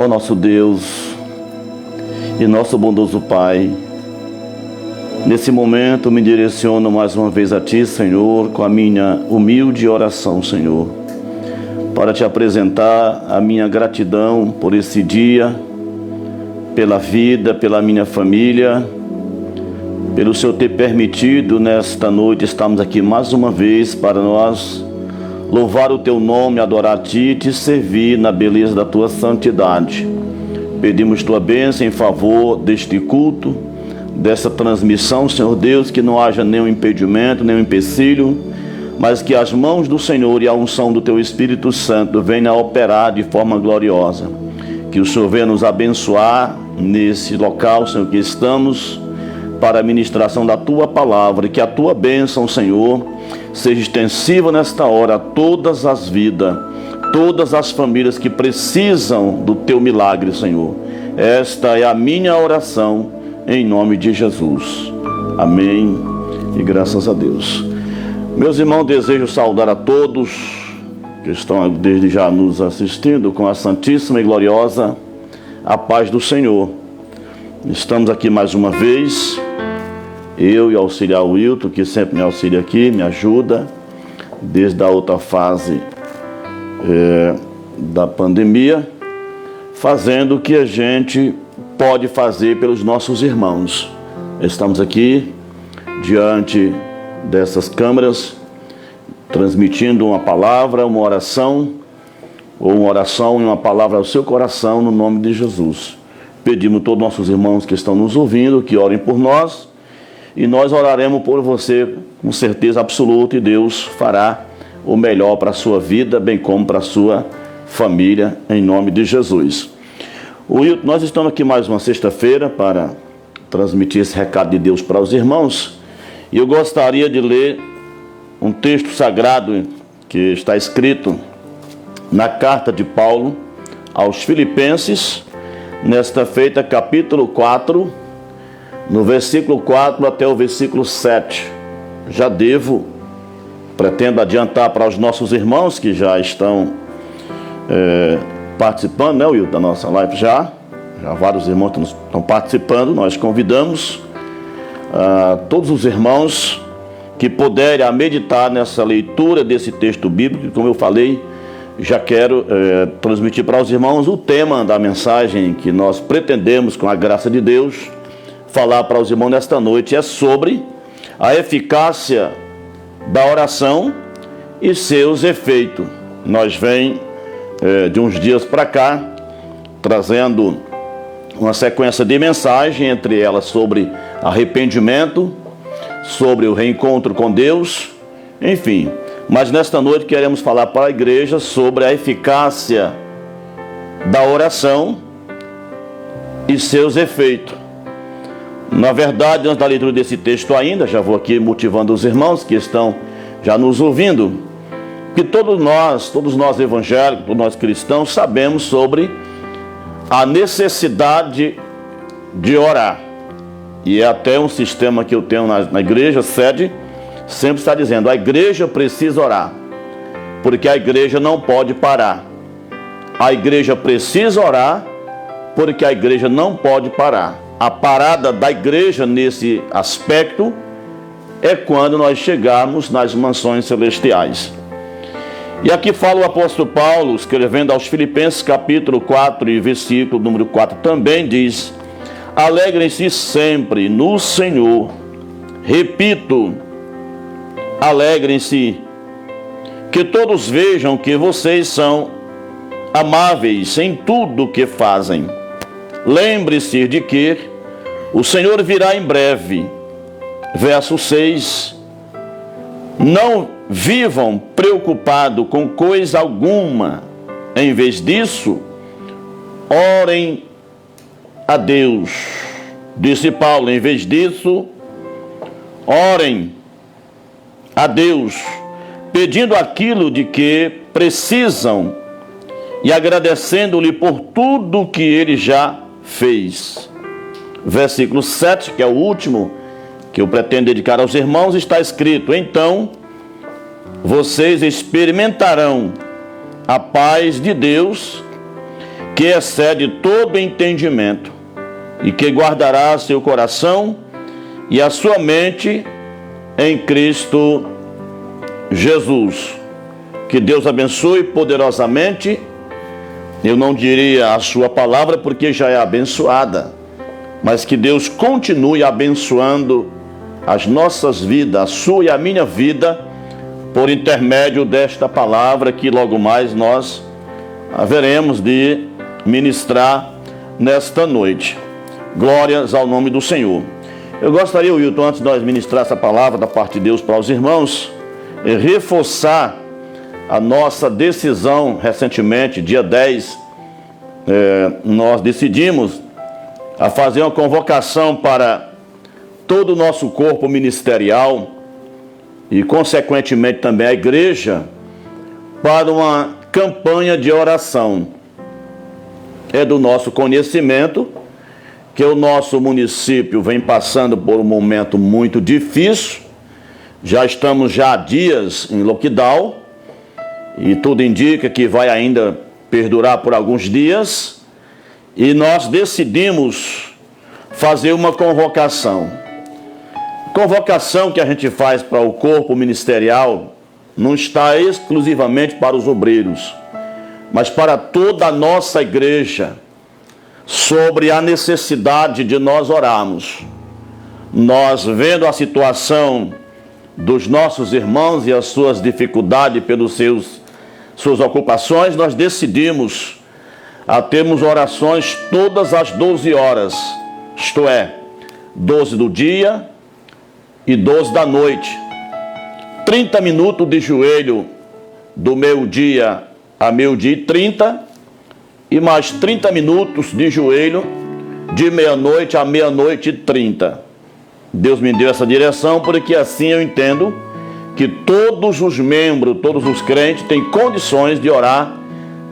Ó nosso Deus e nosso bondoso Pai, nesse momento me direciono mais uma vez a Ti, Senhor, com a minha humilde oração, Senhor, para Te apresentar a minha gratidão por esse dia, pela vida, pela minha família, pelo Senhor ter permitido nesta noite estarmos aqui mais uma vez para nós louvar o Teu nome, adorar a Ti e Te servir na beleza da Tua santidade. Pedimos Tua bênção em favor deste culto, dessa transmissão, Senhor Deus, que não haja nenhum impedimento, nenhum empecilho, mas que as mãos do Senhor e a unção do Teu Espírito Santo venham a operar de forma gloriosa. Que o Senhor venha nos abençoar nesse local, Senhor, que estamos para a ministração da Tua palavra, e que a Tua bênção, Senhor, seja extensiva nesta hora a todas as vidas, todas as famílias que precisam do Teu milagre, Senhor. Esta é a minha oração, em nome de Jesus. Amém e graças a Deus. Meus irmãos, desejo saudar a todos que estão desde já nos assistindo com a santíssima e gloriosa a paz do Senhor. Estamos aqui mais uma vez, eu e o auxiliar Wilton, que sempre me auxilia aqui, me ajuda, desde a outra fase da pandemia, fazendo o que a gente pode fazer pelos nossos irmãos. Estamos aqui, diante dessas câmeras, transmitindo uma palavra, uma oração, ou uma oração e uma palavra ao seu coração, no nome de Jesus. Pedimos a todos os nossos irmãos que estão nos ouvindo, que orem por nós, e nós oraremos por você com certeza absoluta, e Deus fará o melhor para a sua vida, bem como para a sua família, em nome de Jesus. Wilton, nós estamos aqui mais uma sexta-feira para transmitir esse recado de Deus para os irmãos, e eu gostaria de ler um texto sagrado que está escrito na carta de Paulo aos Filipenses, nesta feita, capítulo 4, no versículo 4 até o versículo 7. Já pretendo adiantar para os nossos irmãos que já estão participando, né, Wilton, da nossa live já vários irmãos estão participando. Nós convidamos todos os irmãos que puderem a meditar nessa leitura desse texto bíblico. Como eu falei, já quero transmitir para os irmãos o tema da mensagem que nós pretendemos, com a graça de Deus, falar para os irmãos nesta noite. É sobre a eficácia da oração e seus efeitos. Nós vem de uns dias para cá trazendo uma sequência de mensagens, entre elas sobre arrependimento, sobre o reencontro com Deus, enfim. Mas nesta noite queremos falar para a igreja sobre a eficácia da oração e seus efeitos. Na verdade, antes da leitura desse texto ainda, já vou aqui motivando os irmãos que estão já nos ouvindo, que todos nós evangélicos, todos nós cristãos, sabemos sobre a necessidade de orar. E é até um sistema que eu tenho na igreja, sede, sempre está dizendo: a igreja precisa orar, porque a igreja não pode parar. A igreja precisa orar, porque a igreja não pode parar. A parada da igreja nesse aspecto é quando nós chegarmos nas mansões celestiais. E aqui fala o apóstolo Paulo, escrevendo aos Filipenses, capítulo 4 e versículo número 4, também diz: alegrem-se sempre no Senhor. Repito, alegrem-se. Que todos vejam que vocês são amáveis em tudo que fazem. Lembre-se de que o Senhor virá em breve. Verso 6. Não vivam preocupados com coisa alguma. Em vez disso, orem a Deus. Disse Paulo, em vez disso, orem a Deus, pedindo aquilo de que precisam e agradecendo-lhe por tudo que ele já fez. Versículo 7, que é o último que eu pretendo dedicar aos irmãos, está escrito: então vocês experimentarão a paz de Deus, que excede todo entendimento, e que guardará seu coração e a sua mente em Cristo Jesus. Que Deus abençoe poderosamente. Eu não diria a sua palavra porque já é abençoada, mas que Deus continue abençoando as nossas vidas, a sua e a minha vida, por intermédio desta palavra que logo mais nós haveremos de ministrar nesta noite. Glórias ao nome do Senhor. Eu gostaria, Wilton, antes de nós ministrar essa palavra da parte de Deus para os irmãos, reforçar a nossa decisão recentemente, dia 10, nós decidimos a fazer uma convocação para todo o nosso corpo ministerial e, consequentemente, também a igreja, para uma campanha de oração. É do nosso conhecimento que o nosso município vem passando por um momento muito difícil. Já estamos há dias em lockdown e tudo indica que vai ainda perdurar por alguns dias, e nós decidimos fazer uma convocação. Convocação que a gente faz para o corpo ministerial não está exclusivamente para os obreiros, mas para toda a nossa igreja, sobre a necessidade de nós orarmos. Nós, vendo a situação dos nossos irmãos e as suas dificuldades pelos suas ocupações, nós decidimos a termos orações todas as 12 horas, isto é, 12 do dia e 12 da noite. 30 minutos de joelho do meio-dia a meio-dia e 30, e mais 30 minutos de joelho de meia-noite a meia-noite e 30. Deus me deu essa direção porque assim eu entendo que todos os membros, todos os crentes têm condições de orar,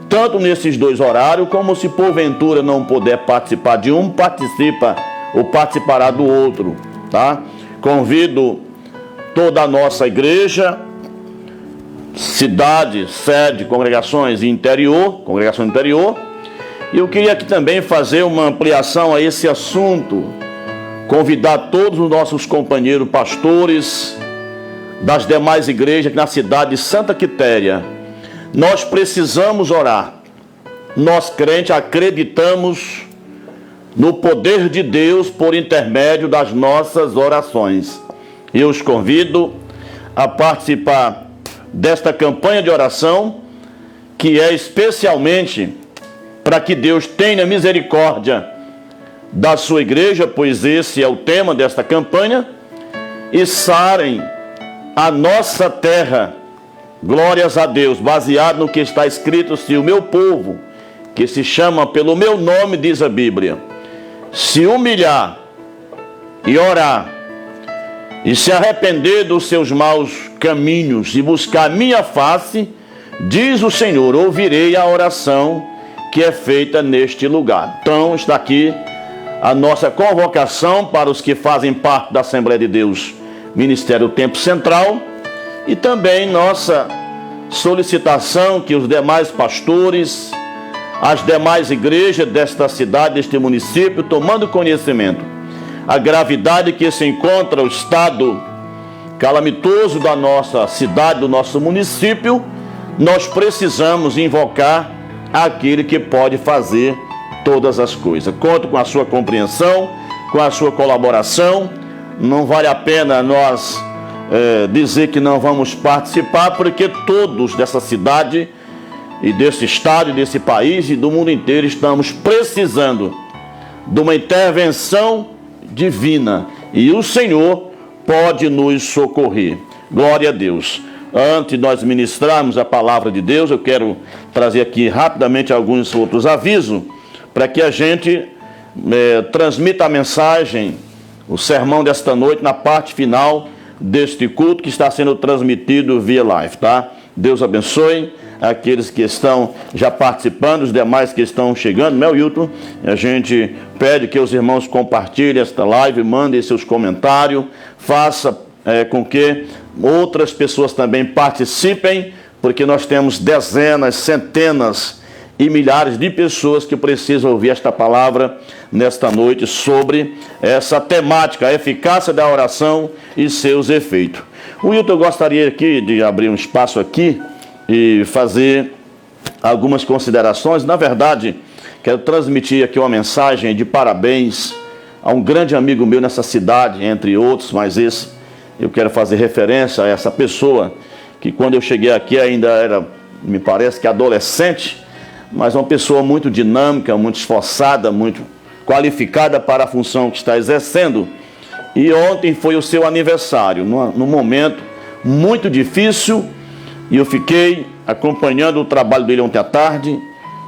tanto nesses dois horários, como se porventura não puder participar de um, participa ou participará do outro, tá? Convido toda a nossa igreja, cidade, sede, congregações interior, congregação interior. E eu queria aqui também fazer uma ampliação a esse assunto, convidar todos os nossos companheiros pastores das demais igrejas aqui na cidade de Santa Quitéria. Nós precisamos orar. Nós crentes acreditamos no poder de Deus por intermédio das nossas orações. Eu os convido a participar desta campanha de oração, que é especialmente para que Deus tenha misericórdia da sua igreja, pois esse é o tema desta campanha, e sarem a nossa terra. Glórias a Deus, baseado no que está escrito: se o meu povo, que se chama pelo meu nome, diz a Bíblia, se humilhar e orar, e se arrepender dos seus maus caminhos e buscar minha face, diz o Senhor, ouvirei a oração que é feita neste lugar. Então está aqui a nossa convocação para os que fazem parte da Assembleia de Deus, Ministério Tempo Central, e também nossa solicitação que os demais pastores, as demais igrejas desta cidade, deste município, tomando conhecimento a gravidade que se encontra o estado calamitoso da nossa cidade, do nosso município, nós precisamos invocar aquele que pode fazer todas as coisas. Conto com a sua compreensão, com a sua colaboração. Não vale a pena nós dizer que não vamos participar, porque todos dessa cidade e desse estado, e desse país e do mundo inteiro estamos precisando de uma intervenção divina, e o Senhor pode nos socorrer. Glória a Deus. Antes de nós ministrarmos a palavra de Deus, eu quero trazer aqui rapidamente alguns outros avisos, para que a gente transmita a mensagem, o sermão desta noite, na parte final deste culto que está sendo transmitido via live, tá? Deus abençoe aqueles que estão já participando, os demais que estão chegando, né, Wilton? A gente pede que os irmãos compartilhem esta live, mandem seus comentários, faça com que outras pessoas também participem, porque nós temos dezenas, centenas e milhares de pessoas que precisam ouvir esta palavra nesta noite sobre essa temática, a eficácia da oração e seus efeitos. Wilton, eu gostaria aqui de abrir um espaço aqui e fazer algumas considerações. Na verdade, quero transmitir aqui uma mensagem de parabéns a um grande amigo meu nessa cidade, entre outros, mas esse eu quero fazer referência a essa pessoa que quando eu cheguei aqui ainda era, me parece que adolescente, mas uma pessoa muito dinâmica, muito esforçada, muito qualificada para a função que está exercendo. E ontem foi o seu aniversário, num momento muito difícil, e eu fiquei acompanhando o trabalho dele ontem à tarde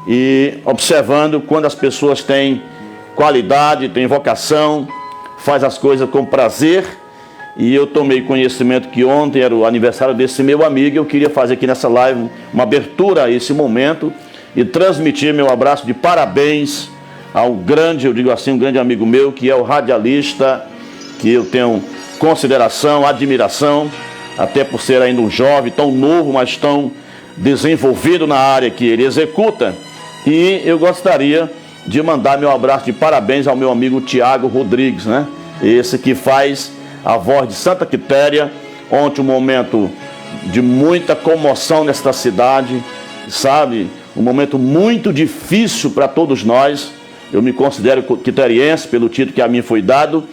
e observando quando as pessoas têm qualidade, têm vocação, faz as coisas com prazer. E eu tomei conhecimento que ontem era o aniversário desse meu amigo. Eu queria fazer aqui nessa live uma abertura a esse momento e transmitir meu abraço de parabéns ao grande, eu digo assim, um grande amigo meu, que é o radialista, que eu tenho consideração, admiração, até por ser ainda um jovem, tão novo, mas tão desenvolvido na área que ele executa. E eu gostaria de mandar meu abraço de parabéns ao meu amigo Tiago Rodrigues, né? Esse que faz a voz de Santa Quitéria. Ontem um momento de muita comoção nesta cidade, sabe? Um momento muito difícil para todos nós. Eu me considero quiteriense pelo título que a mim foi dado.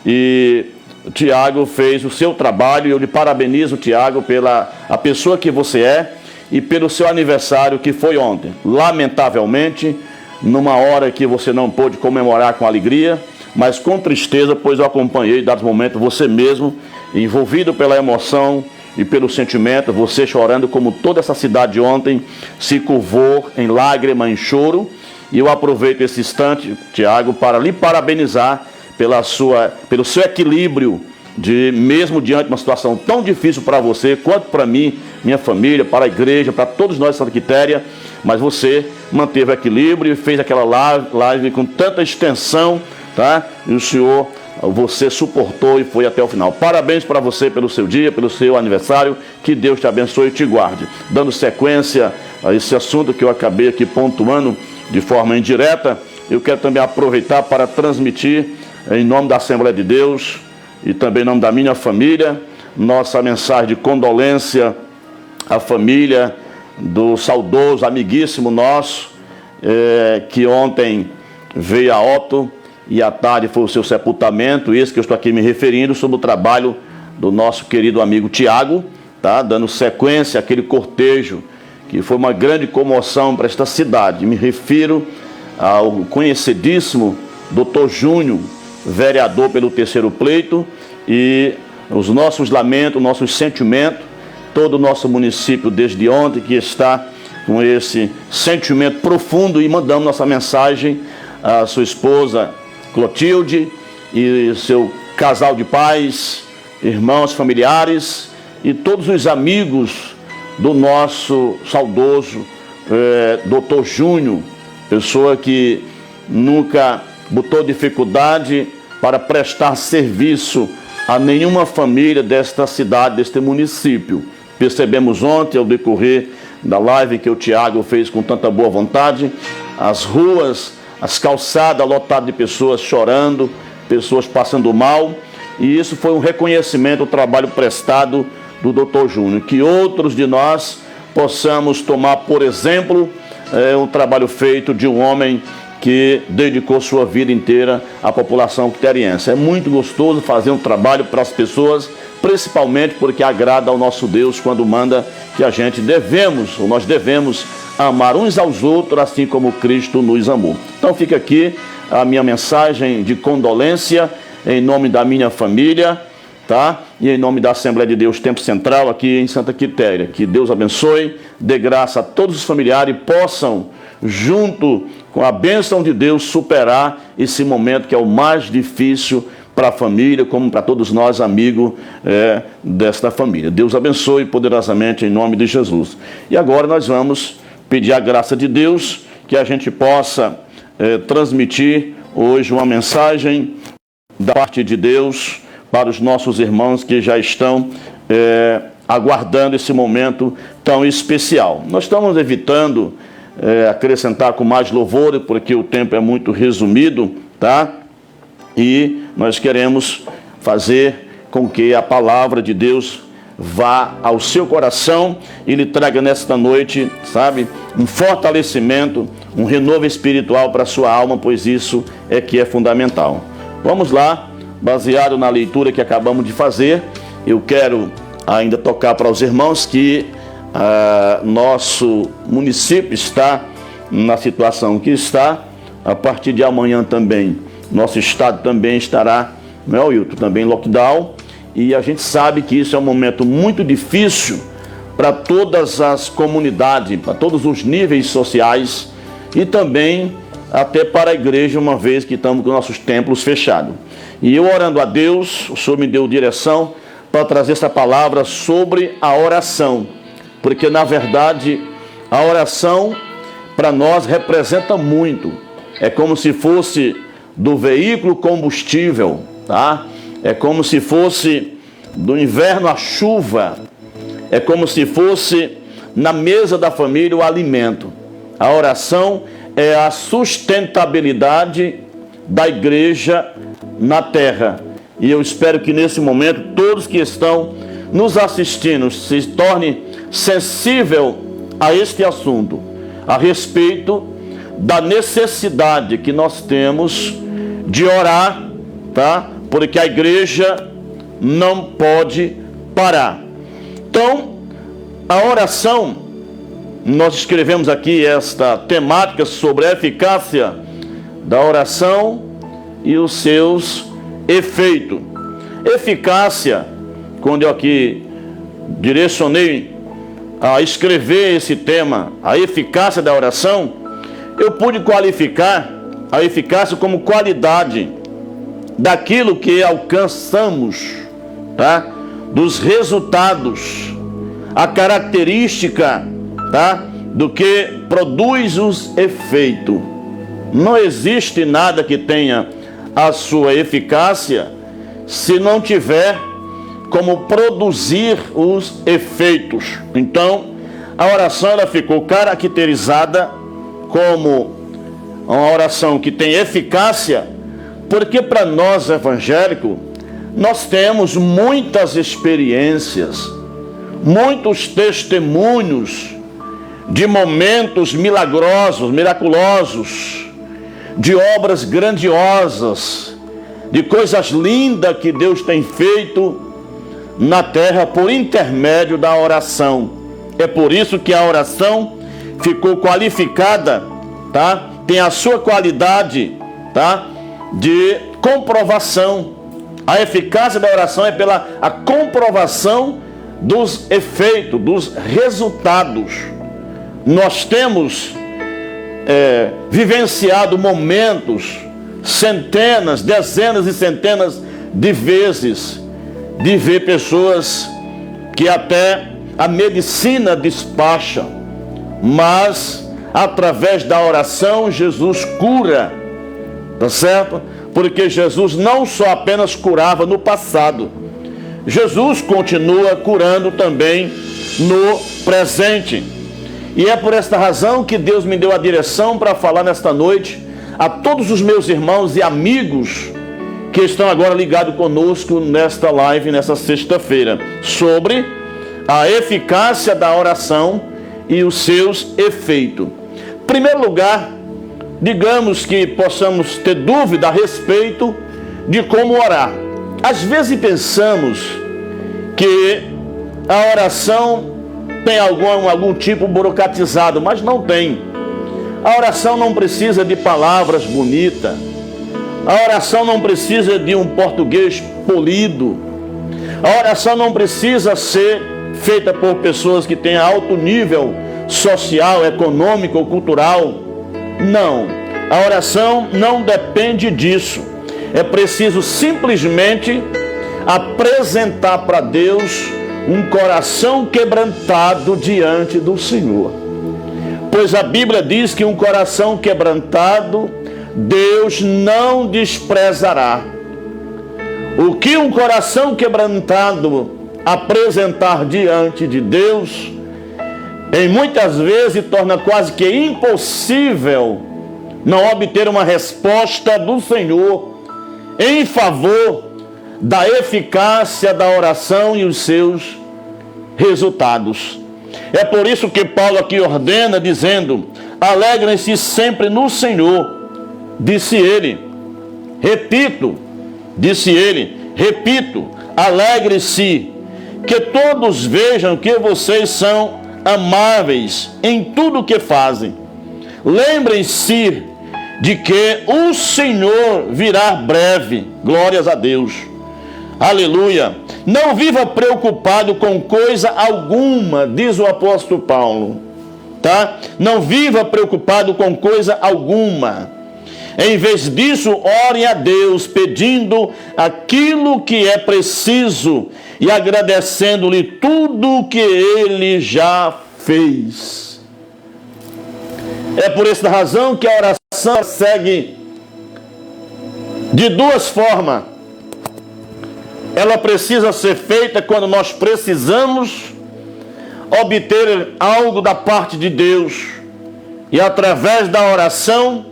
E o Tiago fez o seu trabalho e eu lhe parabenizo, Tiago, pela a pessoa que você é e pelo seu aniversário que foi ontem. Lamentavelmente, numa hora que você não pôde comemorar com alegria, mas com tristeza, pois eu acompanhei, dados momentos, você mesmo, envolvido pela emoção e pelo sentimento, você chorando como toda essa cidade ontem se curvou em lágrima, em choro. E eu aproveito esse instante, Tiago, para lhe parabenizar pelo seu equilíbrio, mesmo diante de uma situação tão difícil para você, quanto para mim, minha família, para a igreja, para todos nós de Santa Quitéria, mas você manteve o equilíbrio e fez aquela live com tanta extensão, tá? E o senhor, você suportou e foi até o final. Parabéns para você pelo seu dia, pelo seu aniversário, que Deus te abençoe e te guarde. Dando sequência a esse assunto que eu acabei aqui pontuando de forma indireta, eu quero também aproveitar para transmitir, em nome da Assembleia de Deus e também em nome da minha família, nossa mensagem de condolência à família do saudoso, amiguíssimo nosso, que ontem veio a óbito e à tarde foi o seu sepultamento. Isso que eu estou aqui me referindo sobre o trabalho do nosso querido amigo Tiago, tá? Dando sequência àquele cortejo que foi uma grande comoção para esta cidade. Me refiro ao conhecidíssimo Dr. Júnior, vereador pelo terceiro pleito, e os nossos lamentos, nossos sentimentos, todo o nosso município desde ontem que está com esse sentimento profundo, e mandamos nossa mensagem à sua esposa Clotilde e seu casal de pais, irmãos, familiares e todos os amigos do nosso saudoso Dr. Júnior, pessoa que nunca botou dificuldade para prestar serviço a nenhuma família desta cidade, deste município. Percebemos ontem, ao decorrer da live que o Tiago fez com tanta boa vontade, as ruas, as calçadas lotadas de pessoas chorando, pessoas passando mal, e isso foi um reconhecimento do trabalho prestado do Dr. Júnior. Que outros de nós possamos tomar, por exemplo, um trabalho feito de um homem que dedicou sua vida inteira à população quiteriense. É muito gostoso fazer um trabalho para as pessoas, principalmente porque agrada ao nosso Deus quando manda que nós devemos amar uns aos outros assim como Cristo nos amou. Então fica aqui a minha mensagem de condolência em nome da minha família, tá? E em nome da Assembleia de Deus Tempo Central aqui em Santa Quitéria. Que Deus abençoe, dê graça a todos os familiares e possam, junto com a bênção de Deus, superar esse momento que é o mais difícil para a família, como para todos nós, amigos desta família. Deus abençoe poderosamente em nome de Jesus. E agora nós vamos pedir a graça de Deus que a gente possa transmitir hoje uma mensagem da parte de Deus para os nossos irmãos que já estão aguardando esse momento tão especial. Nós estamos evitando acrescentar com mais louvor, porque o tempo é muito resumido, tá? E nós queremos fazer com que a palavra de Deus vá ao seu coração e lhe traga nesta noite, sabe, um fortalecimento, um renovo espiritual para a sua alma, pois isso é que é fundamental. Vamos lá, baseado na leitura que acabamos de fazer, eu quero ainda tocar para os irmãos que nosso município está na situação que está. A partir de amanhã também, nosso estado também estará, não é, Wilton, também lockdown, e a gente sabe que isso é um momento muito difícil para todas as comunidades, para todos os níveis sociais e também até para a igreja, uma vez que estamos com nossos templos fechados. E eu orando a Deus, o Senhor me deu direção para trazer essa palavra sobre a oração, porque na verdade a oração para nós representa muito. É como se fosse do veículo combustível, tá? É como se fosse do inverno a chuva, é como se fosse na mesa da família o alimento. A oração é a sustentabilidade da igreja na terra. E eu espero que nesse momento todos que estão nos assistindo se tornem sensível a este assunto, a respeito da necessidade que nós temos de orar, tá? Porque a igreja não pode parar. Então, a oração, nós escrevemos aqui esta temática sobre a eficácia da oração e os seus efeitos. Eficácia, quando eu aqui direcionei a escrever esse tema, a eficácia da oração, eu pude qualificar a eficácia como qualidade daquilo que alcançamos, tá? Dos resultados, a característica, tá? Do que produz os efeitos. Não existe nada que tenha a sua eficácia se não tiver como produzir os efeitos. Então, a oração ela ficou caracterizada como uma oração que tem eficácia, porque para nós evangélicos, nós temos muitas experiências, muitos testemunhos de momentos milagrosos, miraculosos, de obras grandiosas, de coisas lindas que Deus tem feito na terra por intermédio da oração. É por isso que a oração ficou qualificada, tá? Tem a sua qualidade, tá? De comprovação. A eficácia da oração é pela a comprovação dos efeitos, dos resultados. Nós temos vivenciado momentos, centenas, dezenas e centenas de vezes, de ver pessoas que até a medicina despacha, mas através da oração Jesus cura, tá certo? Porque Jesus não só apenas curava no passado, Jesus continua curando também no presente. E é por esta razão que Deus me deu a direção para falar nesta noite a todos os meus irmãos e amigos que estão agora ligados conosco nesta live, nessa sexta-feira, sobre a eficácia da oração e os seus efeitos. Em primeiro lugar, digamos que possamos ter dúvida a respeito de como orar. Às vezes pensamos que a oração tem algum tipo burocratizado, mas não tem. A oração não precisa de palavras bonitas. A oração não precisa de um português polido. A oração não precisa ser feita por pessoas que têm alto nível social, econômico ou cultural. Não. A oração não depende disso. É preciso simplesmente apresentar para Deus um coração quebrantado diante do Senhor. Pois a Bíblia diz que um coração quebrantado Deus não desprezará. O que um coração quebrantado apresentar diante de Deus, em muitas vezes torna quase que impossível não obter uma resposta do Senhor em favor da eficácia da oração e os seus resultados. É por isso que Paulo aqui ordena, dizendo: alegrem-se sempre no Senhor, disse ele. Repito, alegre-se, que todos vejam que vocês são amáveis em tudo o que fazem. Lembrem-se de que o Senhor virá breve. Glórias a Deus. Aleluia. Não viva preocupado com coisa alguma, diz o apóstolo Paulo. Tá? Não viva preocupado com coisa alguma. Em vez disso, ore a Deus, pedindo aquilo que é preciso e agradecendo-lhe tudo o que Ele já fez. É por essa razão que a oração segue de duas formas. Ela precisa ser feita quando nós precisamos obter algo da parte de Deus. E através da oração,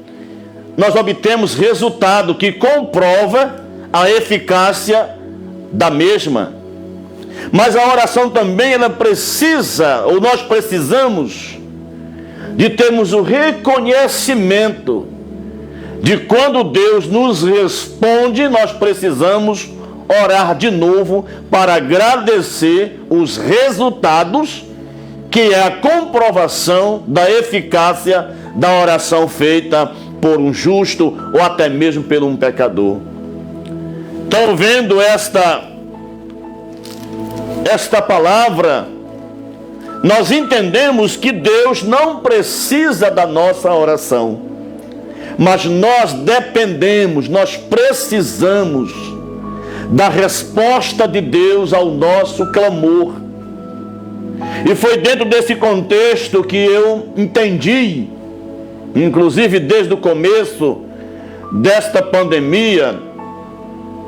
nós obtemos resultado que comprova a eficácia da mesma. Mas a oração também, ela precisa, ou nós precisamos, de termos o reconhecimento de quando Deus nos responde, nós precisamos orar de novo para agradecer os resultados, que é a comprovação da eficácia da oração feita por um justo ou até mesmo por um pecador. Então, vendo esta palavra, nós entendemos que Deus não precisa da nossa oração, mas nós dependemos, nós precisamos da resposta de Deus ao nosso clamor. E foi dentro desse contexto que eu entendi, inclusive desde o começo desta pandemia,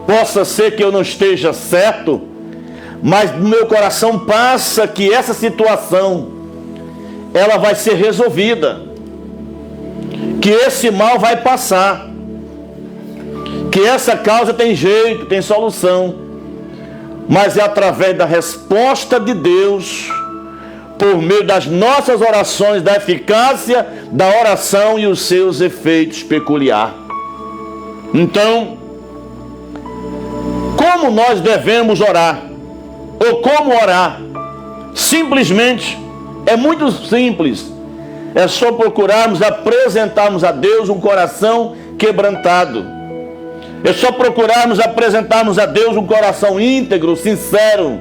possa ser que eu não esteja certo, mas no meu coração passa que essa situação, ela vai ser resolvida, que esse mal vai passar, que essa causa tem jeito, tem solução, mas é através da resposta de Deus, por meio das nossas orações, da eficácia da oração e os seus efeitos peculiares. Então, como nós devemos orar? Ou como orar? Simplesmente, é muito simples. É só procurarmos apresentarmos a Deus um coração quebrantado. É só procurarmos apresentarmos a Deus um coração íntegro, sincero,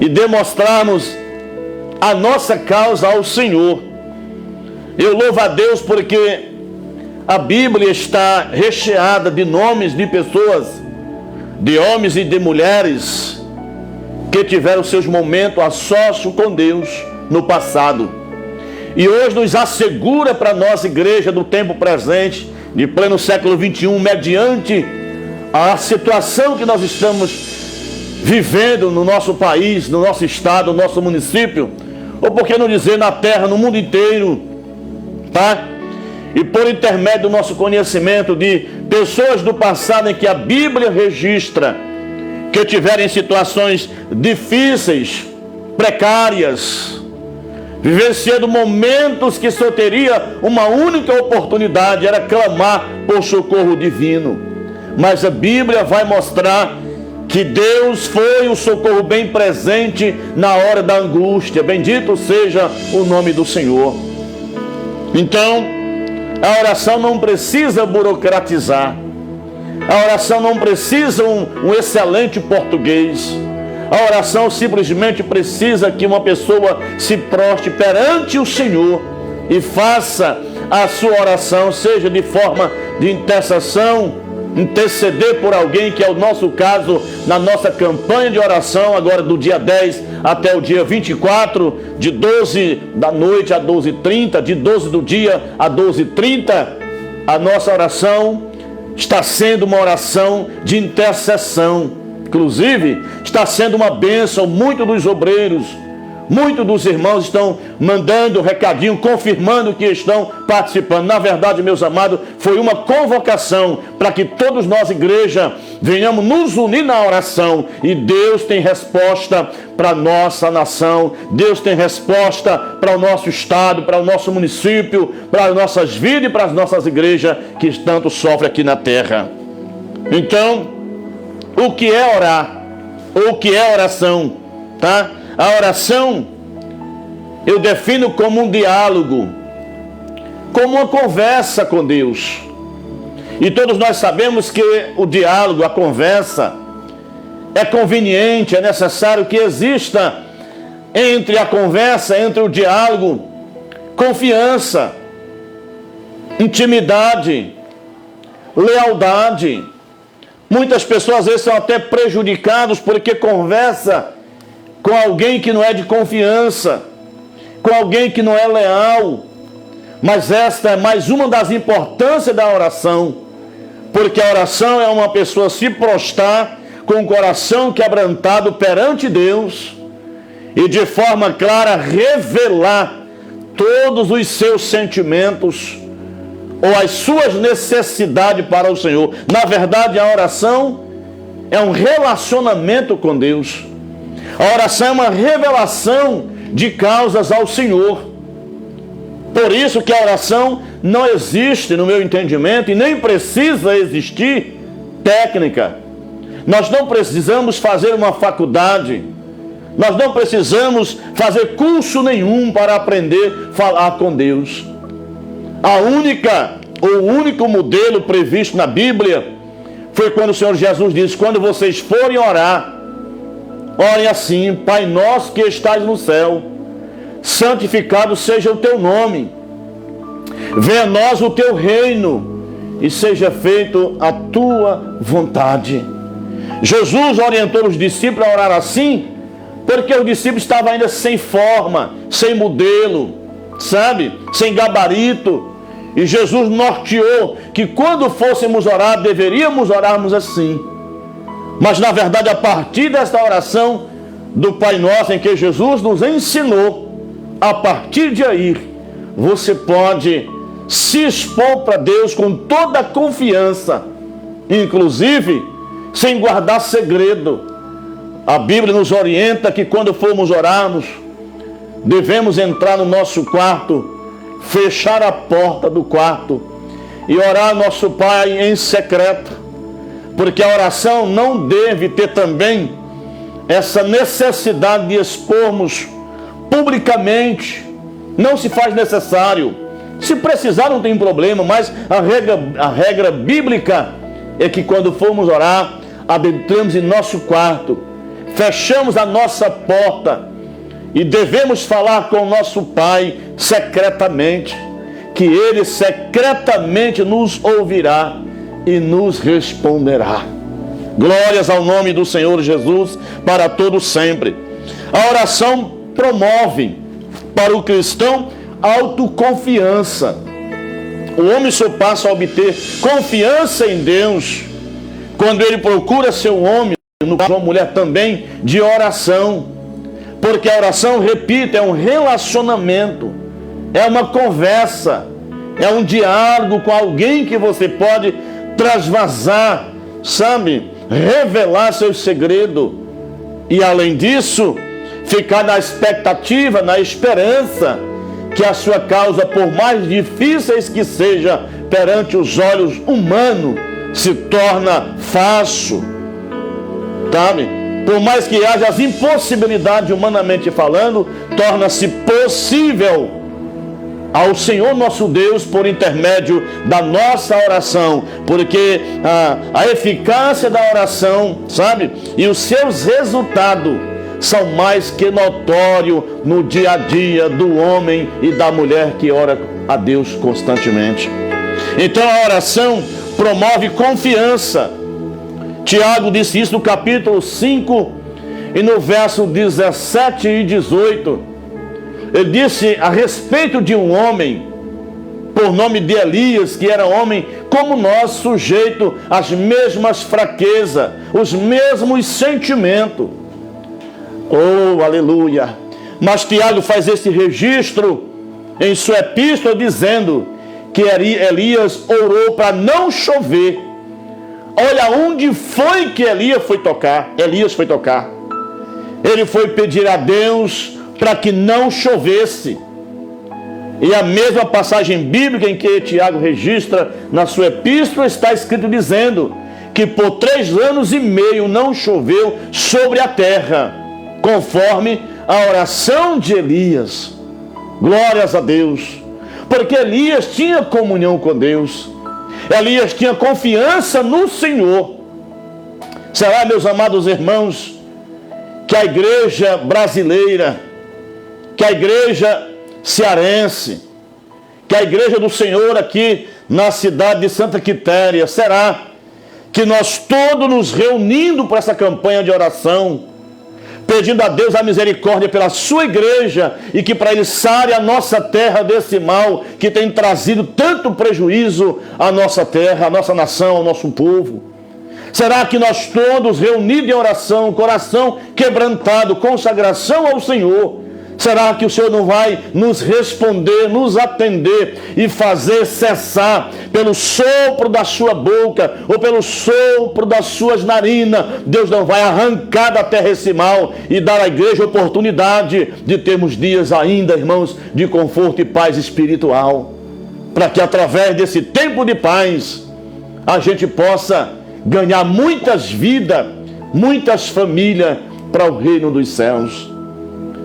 e demonstrarmos a nossa causa ao Senhor. Eu louvo a Deus porque a Bíblia está recheada de nomes de pessoas, de homens e de mulheres que tiveram seus momentos a sós com Deus no passado. E hoje nos assegura para a nossa igreja do tempo presente, de pleno século XXI, mediante a situação que nós estamos vivendo no nosso país, no nosso estado, no nosso município, ou por que não dizer na terra, no mundo inteiro, tá? E por intermédio do nosso conhecimento de pessoas do passado em que a Bíblia registra que tiveram situações difíceis, precárias, vivenciando momentos que só teria uma única oportunidade, era clamar por socorro divino. Mas a Bíblia vai mostrar que Deus foi o socorro bem presente na hora da angústia. Bendito seja o nome do Senhor. Então, a oração não precisa burocratizar. A oração não precisa um excelente português. A oração simplesmente precisa que uma pessoa se prostre perante o Senhor e faça a sua oração, seja de forma de intercessão, interceder por alguém, que é o nosso caso na nossa campanha de oração, agora do dia 10 até o dia 24, de 12 da noite a 12h30, de 12 do dia a 12h30, a nossa oração está sendo uma oração de intercessão. Inclusive, está sendo uma bênção. Muitos dos obreiros, Muitos dos irmãos estão mandando recadinho, confirmando que estão participando. Na verdade, meus amados, foi uma convocação para que todos nós, igreja, venhamos nos unir na oração. E Deus tem resposta para a nossa nação. Deus tem resposta para o nosso estado, para o nosso município, para as nossas vidas e para as nossas igrejas que tanto sofrem aqui na terra. Então, o que é orar? O que é oração? Tá? A oração eu defino como um diálogo, como uma conversa com Deus. E todos nós sabemos que o diálogo, a conversa, é conveniente, é necessário que exista entre a conversa, entre o diálogo, confiança, intimidade, lealdade. Muitas pessoas às vezes são até prejudicadas porque conversa com alguém que não é de confiança, com alguém que não é leal. Mas esta é mais uma das importâncias da oração, porque a oração é uma pessoa se prostrar com o coração quebrantado perante Deus e de forma clara revelar todos os seus sentimentos ou as suas necessidades para o Senhor. Na verdade, a oração é um relacionamento com Deus. A oração é uma revelação de causas ao Senhor. Por isso que a oração não existe, no meu entendimento, e nem precisa existir técnica. Nós não precisamos fazer uma faculdade. Nós não precisamos fazer curso nenhum para aprender a falar com Deus. O único modelo previsto na Bíblia foi quando o Senhor Jesus disse: quando vocês forem orar, orem assim: Pai nosso que estás no céu, santificado seja o teu nome, venha a nós o teu reino e seja feito a tua vontade. Jesus orientou os discípulos a orar assim porque os discípulos estavam ainda sem forma, sem modelo, sabe? Sem gabarito. E Jesus norteou que quando fôssemos orar, deveríamos orarmos assim. Mas na verdade, a partir desta oração do Pai Nosso, em que Jesus nos ensinou, a partir de aí, você pode se expor para Deus com toda a confiança, inclusive sem guardar segredo. A Bíblia nos orienta que quando formos orarmos, devemos entrar no nosso quarto, fechar a porta do quarto e orar nosso Pai em secreto, porque a oração não deve ter também essa necessidade de expormos publicamente. Não se faz necessário. Se precisar, não tem problema, mas a regra bíblica é que quando formos orar, adentramos em nosso quarto, fechamos a nossa porta e devemos falar com o nosso Pai secretamente, que Ele secretamente nos ouvirá e nos responderá. Glórias ao nome do Senhor Jesus para todos sempre. A oração promove para o cristão autoconfiança. O homem só passa a obter confiança em Deus quando ele procura ser um homem, no caso uma mulher também, de oração. Porque a oração, repito, é um relacionamento, é uma conversa, é um diálogo com alguém que você pode transvasar, sabe? Revelar seu segredo. E além disso, ficar na expectativa, na esperança que a sua causa, por mais difíceis que seja perante os olhos humanos, se torna fácil, sabe? Por mais que haja as impossibilidades humanamente falando, torna-se possível ao Senhor nosso Deus por intermédio da nossa oração, porque a eficácia da oração, sabe? E os seus resultados são mais que notórios no dia a dia do homem e da mulher que ora a Deus constantemente. Então a oração promove confiança. Tiago disse isso no capítulo 5 e no verso 17 e 18. Ele disse a respeito de um homem, por nome de Elias, que era homem como nós, sujeito às mesmas fraquezas, os mesmos sentimentos. Oh, aleluia! Mas Tiago faz esse registro em sua epístola dizendo que Elias orou para não chover. Olha onde foi que Elias foi tocar. Ele foi pedir a Deus para que não chovesse. E a mesma passagem bíblica em que Tiago registra na sua epístola está escrito dizendo que por 3 anos e meio não choveu sobre a terra, conforme a oração de Elias. Glórias a Deus, porque Elias tinha comunhão com Deus, Elias tinha confiança no Senhor. Será, meus amados irmãos, que a igreja brasileira, que a igreja cearense, que a igreja do Senhor aqui na cidade de Santa Quitéria, será que nós todos nos reunindo para essa campanha de oração, pedindo a Deus a misericórdia pela sua igreja e que para Ele sare a nossa terra desse mal que tem trazido tanto prejuízo à nossa terra, à nossa nação, ao nosso povo? Será que nós todos reunidos em oração, coração quebrantado, consagração ao Senhor, será que o Senhor não vai nos responder, nos atender e fazer cessar pelo sopro da sua boca ou pelo sopro das suas narinas? Deus não vai arrancar da terra esse mal e dar à igreja oportunidade de termos dias ainda, irmãos, de conforto e paz espiritual, para que através desse tempo de paz a gente possa ganhar muitas vidas, muitas famílias para o reino dos céus.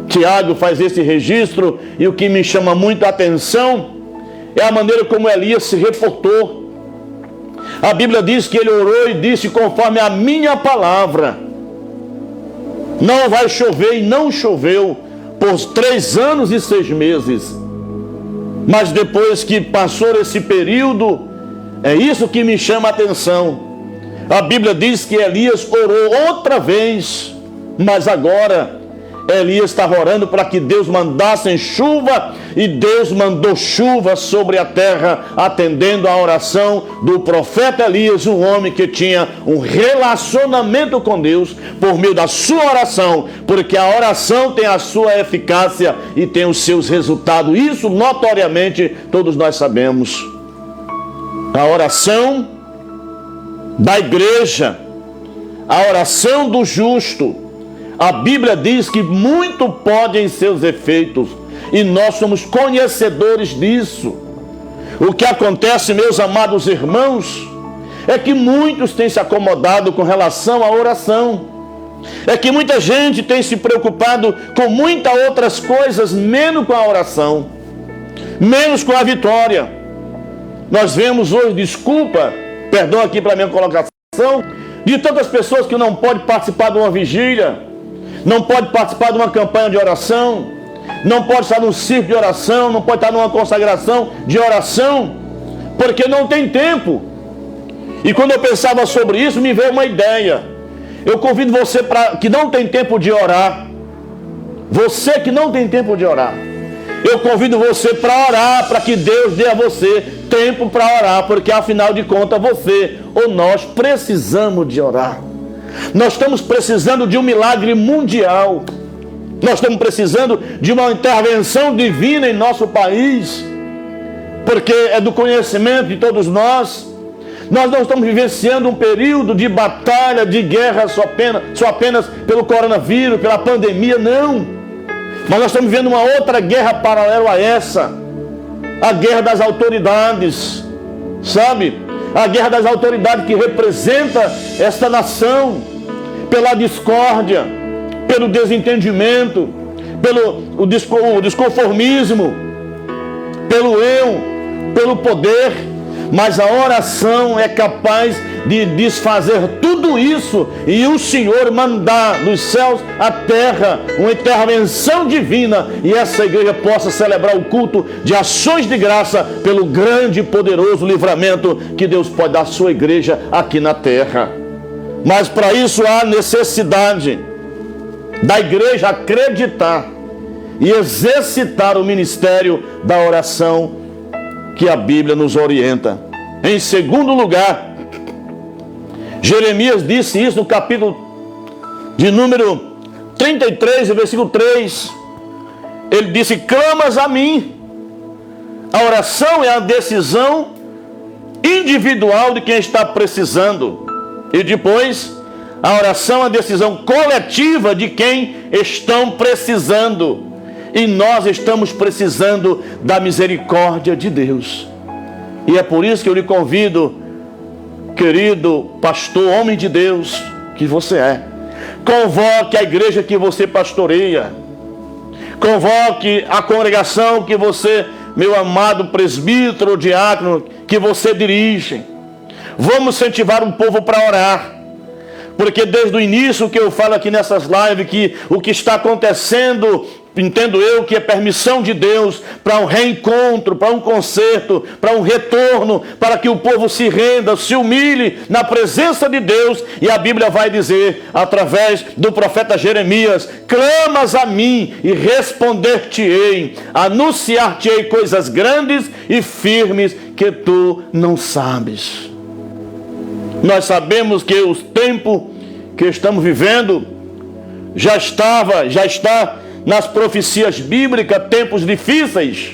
Tiago faz esse registro e o que me chama muito a atenção é a maneira como Elias se reportou. A Bíblia diz que ele orou e disse: conforme a minha palavra, não vai chover, e não choveu por 3 anos e 6 meses. Mas depois que passou esse período, é isso que me chama a atenção. A Bíblia diz que Elias orou outra vez, mas agora Elias estava orando para que Deus mandasse chuva, e Deus mandou chuva sobre a terra, atendendo à oração do profeta Elias, um homem que tinha um relacionamento com Deus por meio da sua oração, porque a oração tem a sua eficácia e tem os seus resultados. Isso notoriamente todos nós sabemos. A oração da igreja, a oração do justo, a Bíblia diz que muito podem seus efeitos, e nós somos conhecedores disso. O que acontece, meus amados irmãos, é que muitos têm se acomodado com relação à oração. É que muita gente tem se preocupado com muitas outras coisas, menos com a oração, menos com a vitória. Nós vemos hoje, perdão aqui para a minha colocação, de tantas pessoas que não podem participar de uma vigília, não pode participar de uma campanha de oração, não pode estar num circo de oração, não pode estar numa consagração de oração, porque não tem tempo. E quando eu pensava sobre isso, me veio uma ideia. Eu convido você que não tem tempo de orar, você que não tem tempo de orar, eu convido você para orar, para que Deus dê a você tempo para orar, porque afinal de contas você ou nós precisamos de orar. Nós estamos precisando de um milagre mundial. Nós estamos precisando de uma intervenção divina em nosso país, porque é do conhecimento de todos nós. Nós não estamos vivenciando um período de batalha, de guerra só apenas pelo coronavírus, pela pandemia, não. Mas nós estamos vivendo uma outra guerra paralela a essa, a guerra das autoridades, sabe? A guerra das autoridades que representa esta nação, pela discórdia, pelo desentendimento, pelo desconformismo, pelo eu, pelo poder. Mas a oração é capaz de desfazer tudo isso e o Senhor mandar dos céus à terra uma intervenção divina, e essa igreja possa celebrar o culto de ações de graça pelo grande e poderoso livramento que Deus pode dar à sua igreja aqui na terra. Mas para isso há necessidade da igreja acreditar e exercitar o ministério da oração que a Bíblia nos orienta. Em segundo lugar, Jeremias disse isso no capítulo de número 33, versículo 3. ele disse: clamas a mim. A oração é a decisão individual de quem está precisando. E depois, a oração é a decisão coletiva de quem estão precisando. E nós estamos precisando da misericórdia de Deus. E é por isso que eu lhe convido, querido pastor, homem de Deus que você é, convoque a igreja que você pastoreia, convoque a congregação que você, meu amado presbítero, diácono, que você dirige. Vamos incentivar o povo para orar, porque desde o início que eu falo aqui nessas lives, que o que está acontecendo, entendo eu que é permissão de Deus para um reencontro, para um conserto, para um retorno, para que o povo se renda, se humilhe na presença de Deus. E a Bíblia vai dizer, através do profeta Jeremias: clamas a mim e responder-te-ei, anunciar-te-ei coisas grandes e firmes que tu não sabes. Nós sabemos que o tempo que estamos vivendo já está nas profecias bíblicas, tempos difíceis.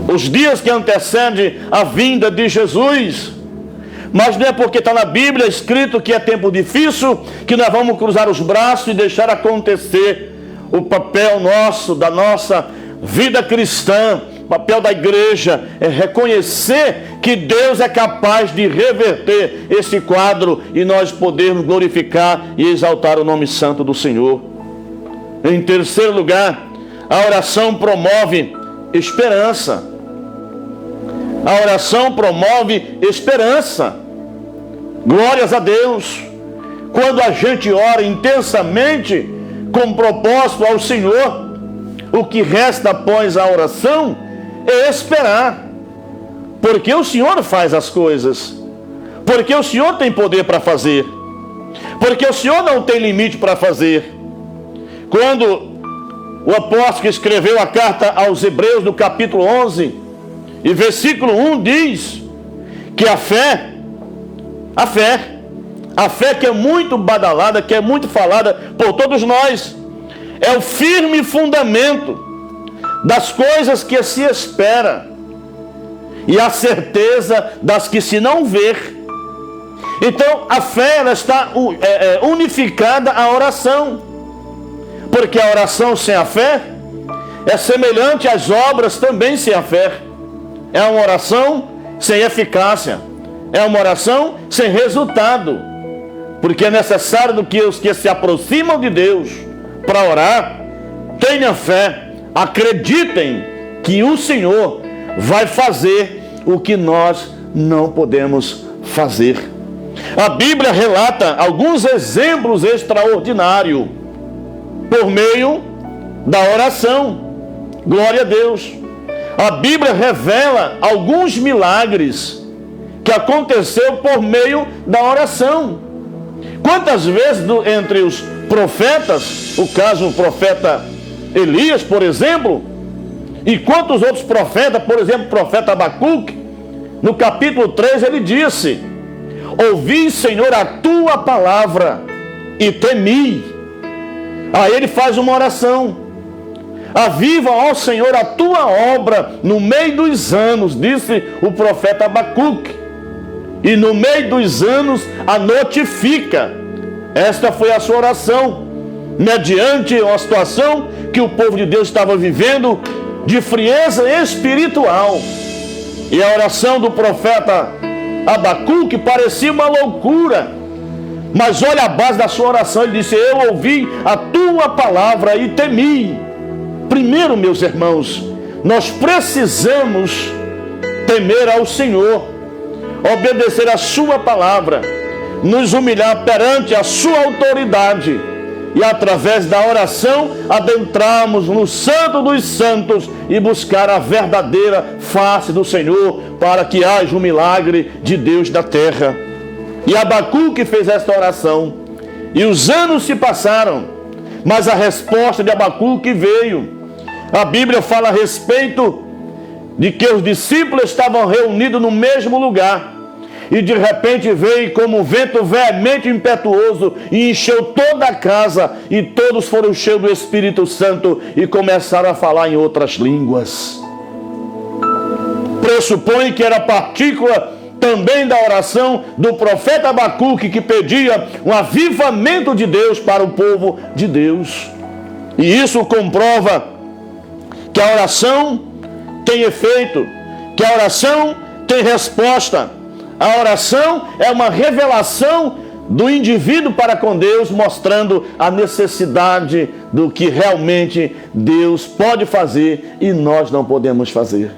Os dias que antecedem a vinda de Jesus. Mas não é porque está na Bíblia escrito que é tempo difícil que nós vamos cruzar os braços e deixar acontecer. O papel nosso, da nossa vida cristã, o papel da igreja é reconhecer que Deus é capaz de reverter esse quadro e nós podermos glorificar e exaltar o nome santo do Senhor. Em terceiro lugar, a oração promove esperança. A oração promove esperança. Glórias a Deus. Quando a gente ora intensamente, com propósito ao Senhor, o que resta após a oração é esperar. Porque o Senhor faz as coisas. Porque o Senhor tem poder para fazer. Porque o Senhor não tem limite para fazer. Quando o apóstolo escreveu a carta aos Hebreus, no capítulo 11, e versículo 1 diz que a fé que é muito badalada, que é muito falada por todos nós, é o firme fundamento das coisas que se espera e a certeza das que se não vê. Então a fé, ela está unificada à oração. Porque a oração sem a fé é semelhante às obras também sem a fé. É uma oração sem eficácia. É uma oração sem resultado. Porque é necessário que os que se aproximam de Deus para orar tenham fé, acreditem que o Senhor vai fazer o que nós não podemos fazer. A Bíblia relata alguns exemplos extraordinários por meio da oração. Glória a Deus. A Bíblia revela alguns milagres que aconteceu por meio da oração. Quantas vezes entre os profetas, o caso do profeta Elias, por exemplo, e quantos outros profetas, por exemplo, o profeta Abacuque, no capítulo 3 ele disse: ouvi, Senhor, a tua palavra e temi. Aí ele faz uma oração: aviva, ó Senhor, a tua obra no meio dos anos, disse o profeta Abacuque, e no meio dos anos a notifica. Esta foi a sua oração, mediante uma situação que o povo de Deus estava vivendo de frieza espiritual. E a oração do profeta Abacuque parecia uma loucura. Mas olha a base da sua oração, ele disse: eu ouvi a tua palavra e temi. Primeiro, meus irmãos, nós precisamos temer ao Senhor, obedecer a sua palavra, nos humilhar perante a sua autoridade e através da oração adentrarmos no Santo dos Santos e buscar a verdadeira face do Senhor para que haja um milagre de Deus na terra. E Abacuque fez esta oração. E os anos se passaram, mas a resposta de Abacuque veio. A Bíblia fala a respeito de que os discípulos estavam reunidos no mesmo lugar. e de repente veio como um vento veemente e impetuoso e encheu toda a casa, e todos foram cheios do Espírito Santo e começaram a falar em outras línguas. Pressupõe que era partícula também da oração do profeta Abacuque, que pedia um avivamento de Deus para o povo de Deus. E isso comprova que a oração tem efeito, que a oração tem resposta. A oração é uma revelação do indivíduo para com Deus, mostrando a necessidade do que realmente Deus pode fazer e nós não podemos fazer.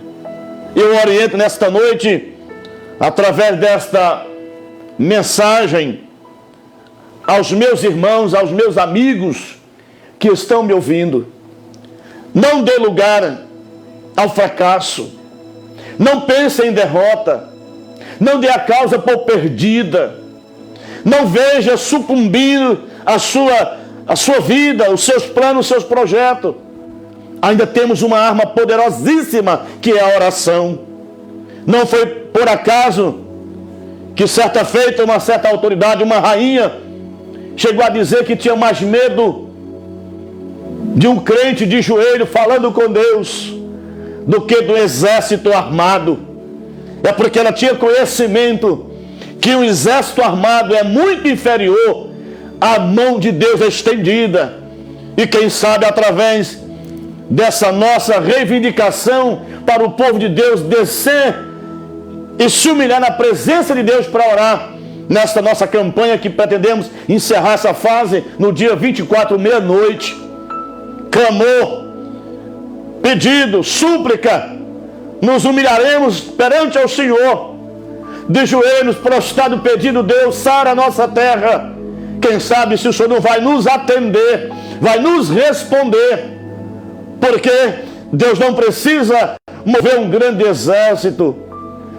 Eu oriento nesta noite, através desta mensagem, aos meus irmãos, aos meus amigos que estão me ouvindo: não dê lugar ao fracasso, não pense em derrota, não dê a causa por perdida, não veja sucumbir a sua vida, os seus planos, os seus projetos. Ainda temos uma arma poderosíssima, que é a oração. Não foi por acaso que certa feita uma certa autoridade, uma rainha, chegou a dizer que tinha mais medo de um crente de joelho falando com Deus do que do exército armado. É porque ela tinha conhecimento que um exército armado é muito inferior à mão de Deus estendida. E quem sabe, através dessa nossa reivindicação para o povo de Deus descer e se humilhar na presença de Deus para orar, nesta nossa campanha que pretendemos encerrar essa fase no dia 24, meia-noite. Clamor, pedido, súplica, nos humilharemos perante ao Senhor, de joelhos, prostrado, pedindo: Deus, sara a nossa terra. Quem sabe se o Senhor não vai nos atender, vai nos responder, porque Deus não precisa mover um grande exército,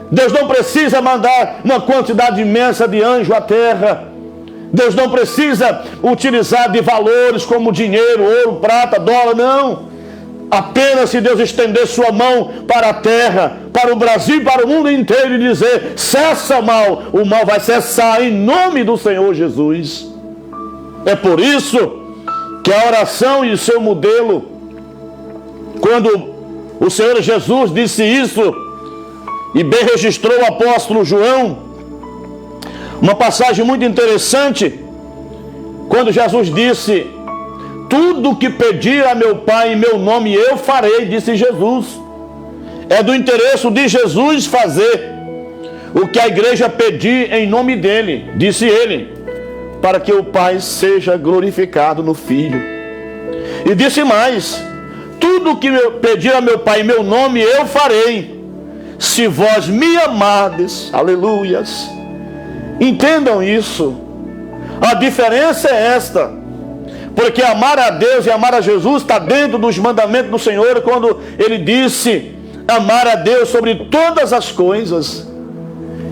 Deus não precisa mandar uma quantidade imensa de anjos à terra, Deus não precisa utilizar de valores como dinheiro, ouro, prata, dólar, não. Apenas se Deus estender sua mão para a terra, para o Brasil, para o mundo inteiro, e dizer: cessa o mal vai cessar em nome do Senhor Jesus. É por isso que a oração e o seu modelo, quando o Senhor Jesus disse isso, e bem registrou o apóstolo João, uma passagem muito interessante, quando Jesus disse: tudo que pedir a meu Pai em meu nome eu farei, disse Jesus. É do interesse de Jesus fazer o que a igreja pedir em nome dele, disse ele, para que o Pai seja glorificado no Filho. E disse mais: tudo que pedir a meu Pai em meu nome eu farei, se vós me amardes. Aleluias. Entendam isso. A diferença é esta, porque amar a Deus e amar a Jesus está dentro dos mandamentos do Senhor, quando ele disse amar a Deus sobre todas as coisas.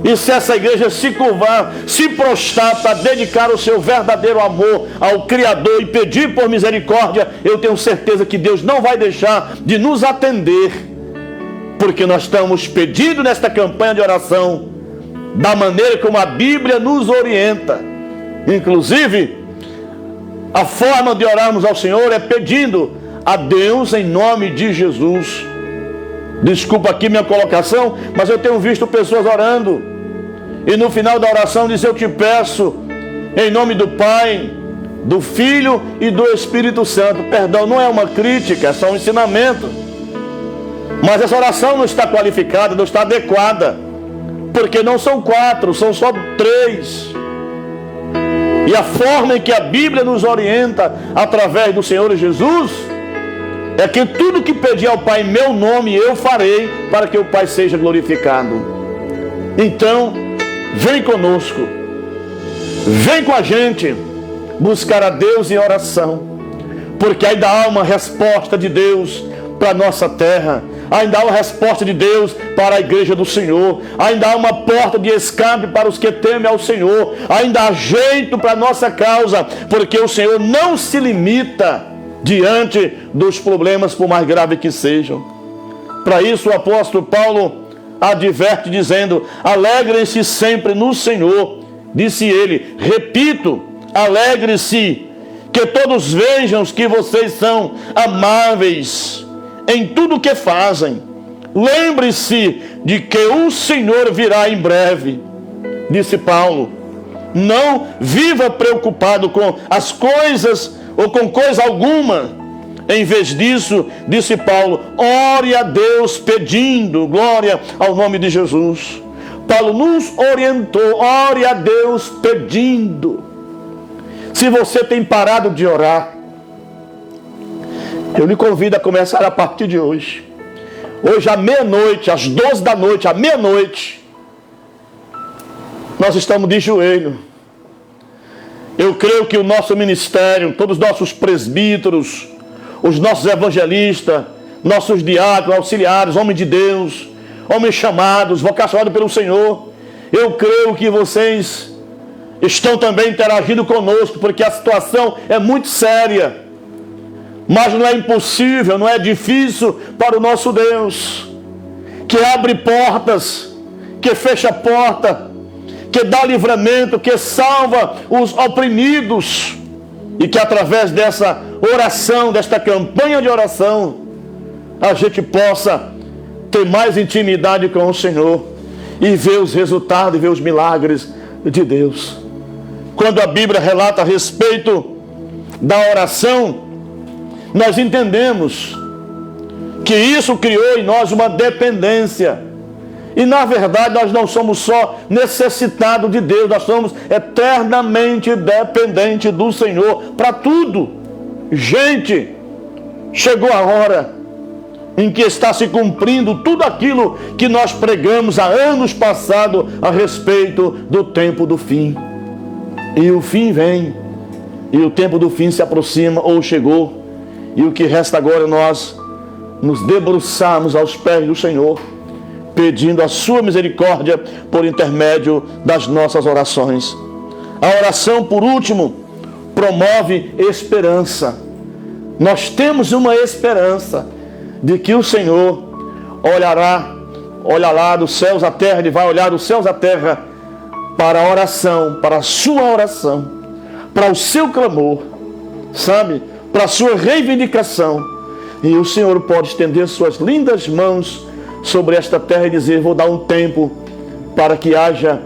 E se essa igreja se curvar, se prostrar para dedicar o seu verdadeiro amor ao Criador e pedir por misericórdia, eu tenho certeza que Deus não vai deixar de nos atender, porque nós estamos pedindo nesta campanha de oração da maneira como a Bíblia nos orienta. Inclusive, a forma de orarmos ao Senhor é pedindo a Deus em nome de Jesus. Desculpa aqui minha colocação, mas eu tenho visto pessoas orando e no final da oração diz: eu te peço em nome do Pai, do Filho e do Espírito Santo. Perdão, não é uma crítica, é só um ensinamento. Mas essa oração não está qualificada, não está adequada, porque não são 4, são só 3. E a forma em que a Bíblia nos orienta através do Senhor Jesus é que tudo que pedir ao Pai em meu nome eu farei, para que o Pai seja glorificado. Então, vem conosco, vem com a gente buscar a Deus em oração, porque ainda há uma resposta de Deus para a nossa terra, ainda há uma resposta de Deus para a igreja do Senhor, ainda há uma porta de escape para os que temem ao Senhor, ainda há jeito para a nossa causa, porque o Senhor não se limita diante dos problemas, por mais graves que sejam. Para isso o apóstolo Paulo adverte dizendo: alegrem-se sempre no Senhor. Disse ele, repito, alegre-se, que todos vejam que vocês são amáveis em tudo o que fazem. Lembre-se de que o Senhor virá em breve. Disse Paulo, não viva preocupado com as coisas ou com coisa alguma. Em vez disso, disse Paulo, ore a Deus pedindo, glória ao nome de Jesus. Paulo nos orientou, ore a Deus pedindo. Se você tem parado de orar, eu lhe convido a começar a partir de hoje. Hoje à meia-noite, às 12 da noite, à meia-noite, nós estamos de joelho. Eu creio que o nosso ministério, todos os nossos presbíteros, os nossos evangelistas, nossos diáconos, auxiliares, homens de Deus, homens chamados, vocacionados pelo Senhor, eu creio que vocês estão também interagindo conosco, porque a situação é muito séria. Mas não é impossível, não é difícil para o nosso Deus, que abre portas, que fecha porta, que dá livramento, que salva os oprimidos, e que através dessa oração, desta campanha de oração, a gente possa ter mais intimidade com o Senhor e ver os resultados, e ver os milagres de Deus. Quando a Bíblia relata a respeito da oração, nós entendemos que isso criou em nós uma dependência. E na verdade nós não somos só necessitados de Deus, nós somos eternamente dependentes do Senhor para tudo. Gente, chegou a hora em que está se cumprindo tudo aquilo que nós pregamos há anos passados a respeito do tempo do fim. E o fim vem, e o tempo do fim se aproxima ou chegou. E o que resta agora é nós nos debruçarmos aos pés do Senhor, pedindo a sua misericórdia por intermédio das nossas orações. A oração, por último, promove esperança. Nós temos uma esperança de que o Senhor olhará dos céus à terra, Ele vai olhar dos céus à terra para a oração, para a sua oração, para o seu clamor, sabe? Para a sua reivindicação. E o Senhor pode estender suas lindas mãos sobre esta terra e dizer, vou dar um tempo para que haja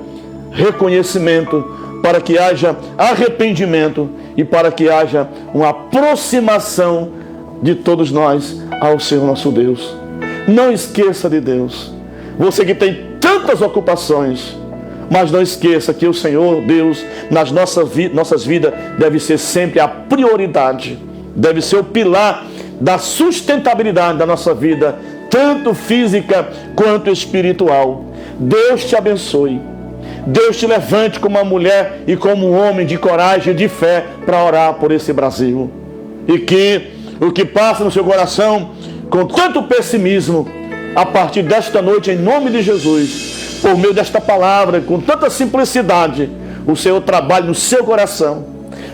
reconhecimento, para que haja arrependimento e para que haja uma aproximação de todos nós ao Senhor nosso Deus. Não esqueça de Deus. Você que tem tantas ocupações, mas não esqueça que o Senhor Deus nas nossas vidas deve ser sempre a prioridade, deve ser o pilar da sustentabilidade da nossa vida, tanto física quanto espiritual. Deus te abençoe. Deus te levante como uma mulher e como um homem de coragem e de fé para orar por esse Brasil. E que o que passa no seu coração com tanto pessimismo, a partir desta noite, em nome de Jesus, por meio desta palavra, com tanta simplicidade, o Senhor trabalhe no seu coração,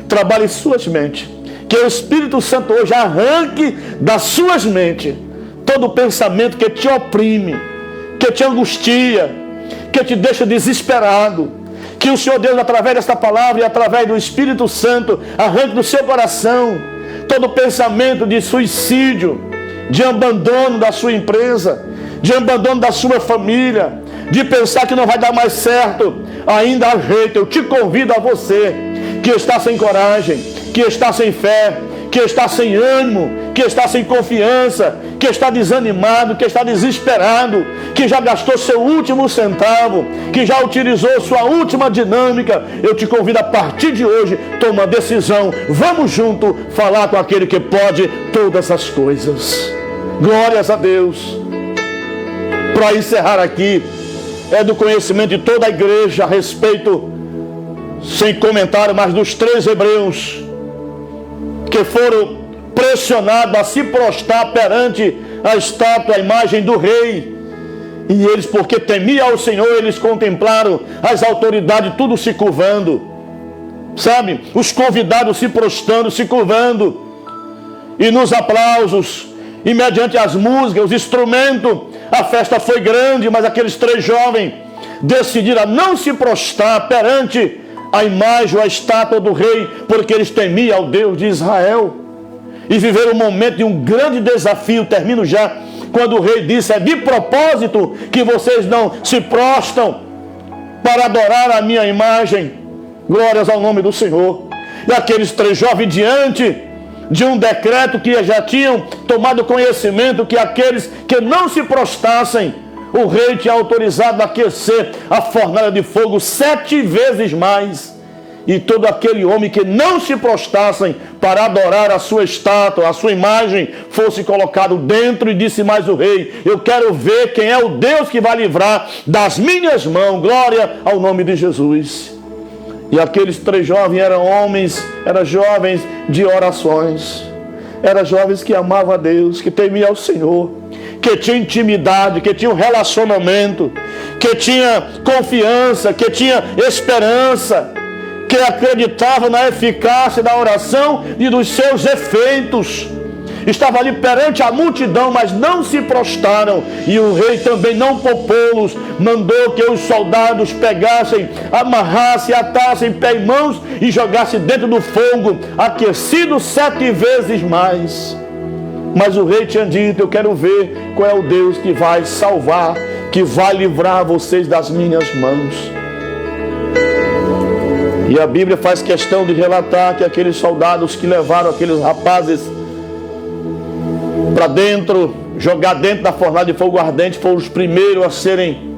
trabalhe em suas mentes. Que o Espírito Santo hoje arranque das suas mentes todo pensamento que te oprime, que te angustia, que te deixa desesperado. Que o Senhor Deus, através desta palavra e através do Espírito Santo, arranque do seu coração todo pensamento de suicídio, de abandono da sua empresa, de abandono da sua família, de pensar que não vai dar mais certo. Ainda há jeito. Eu te convido a você que está sem coragem, que está sem fé, que está sem ânimo, que está sem confiança, que está desanimado, que está desesperado, que já gastou seu último centavo, que já utilizou sua última dinâmica. Eu te convido a partir de hoje, toma uma decisão. Vamos junto falar com aquele que pode todas as coisas. Glórias a Deus. Para encerrar aqui, é do conhecimento de toda a igreja a respeito, sem comentário, mas dos 3 hebreus que foram pressionados a se prostrar perante a estátua, a imagem do rei. E eles, porque temiam ao Senhor, eles contemplaram as autoridades tudo se curvando, sabe? Os convidados se prostrando, se curvando. E nos aplausos, e mediante as músicas, os instrumentos, A festa foi grande, mas aqueles 3 jovens decidiram não se prostrar perante a imagem ou a estátua do rei, porque eles temiam ao Deus de Israel. E viveram um momento de um grande desafio. Termino já. Quando o rei disse: é de propósito que vocês não se prostram para adorar a minha imagem. Glórias ao nome do Senhor. E aqueles 3 jovens, diante de um decreto que já tinham tomado conhecimento, que aqueles que não se prostrassem, o rei tinha autorizado a aquecer a fornalha de fogo 7 vezes mais. E todo aquele homem que não se prostrassem para adorar a sua estátua, a sua imagem, fosse colocado dentro. E disse mais o rei: eu quero ver quem é o Deus que vai livrar das minhas mãos. Glória ao nome de Jesus. E aqueles 3 jovens eram homens, eram jovens de orações, eram jovens que amavam a Deus, que temiam ao Senhor, que tinham intimidade, que tinham relacionamento, que tinham confiança, que tinham esperança, que acreditavam na eficácia da oração e dos seus efeitos. Estavam ali perante a multidão, mas não se prostraram. E o rei também não poupou-los, mandou que os soldados pegassem, amarrassem, atassem pé e mãos e jogassem dentro do fogo, aquecido 7 vezes mais. Mas o rei tinha dito: eu quero ver qual é o Deus que vai salvar, que vai livrar vocês das minhas mãos. E a Bíblia faz questão de relatar que aqueles soldados que levaram aqueles rapazes para dentro, jogar dentro da fornalha de fogo ardente, foram os primeiros a serem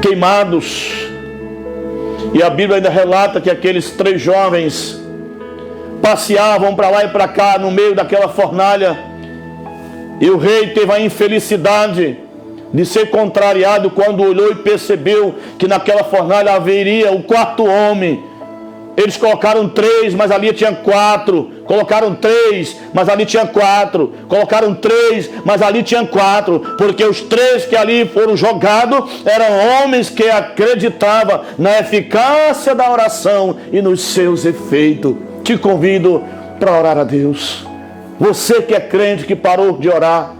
queimados. E a Bíblia ainda relata que aqueles 3 jovens passeavam para lá e para cá no meio daquela fornalha, e o rei teve a infelicidade de ser contrariado quando olhou e percebeu que naquela fornalha haveria o 4º homem. Eles colocaram 3, mas ali tinha 4. Colocaram 3, mas ali tinha 4. Colocaram 3, mas ali tinha 4. Porque os 3 que ali foram jogados eram homens que acreditavam na eficácia da oração e nos seus efeitos. Te convido para orar a Deus. Você que é crente, que parou de orar,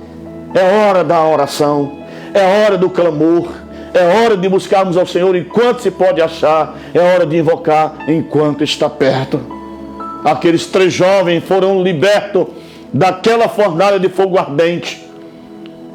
é hora da oração. É hora do clamor. É hora de buscarmos ao Senhor enquanto se pode achar. É hora de invocar enquanto está perto. Aqueles 3 jovens foram libertos daquela fornalha de fogo ardente.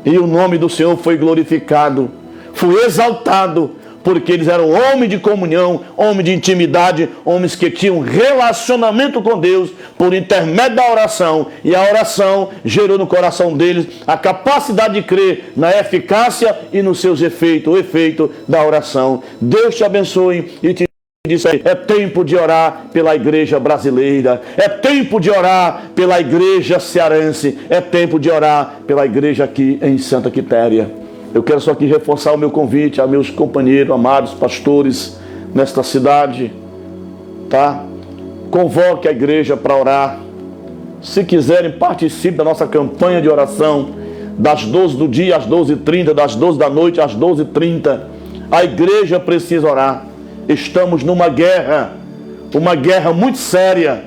E o nome do Senhor foi glorificado. Foi exaltado. Porque eles eram homens de comunhão, homens de intimidade, homens que tinham relacionamento com Deus por intermédio da oração. E a oração gerou no coração deles a capacidade de crer na eficácia e nos seus efeitos, o efeito da oração. Deus te abençoe e te diz aí: é tempo de orar pela igreja brasileira, é tempo de orar pela igreja cearense, é tempo de orar pela igreja aqui em Santa Quitéria. Eu quero só aqui reforçar o meu convite a meus companheiros, amados pastores nesta cidade, tá? Convoque a igreja para orar. Se quiserem, participe da nossa campanha de oração, das 12 do dia às 12h30, das 12 da noite às 12h30. A igreja precisa orar. Estamos numa guerra muito séria,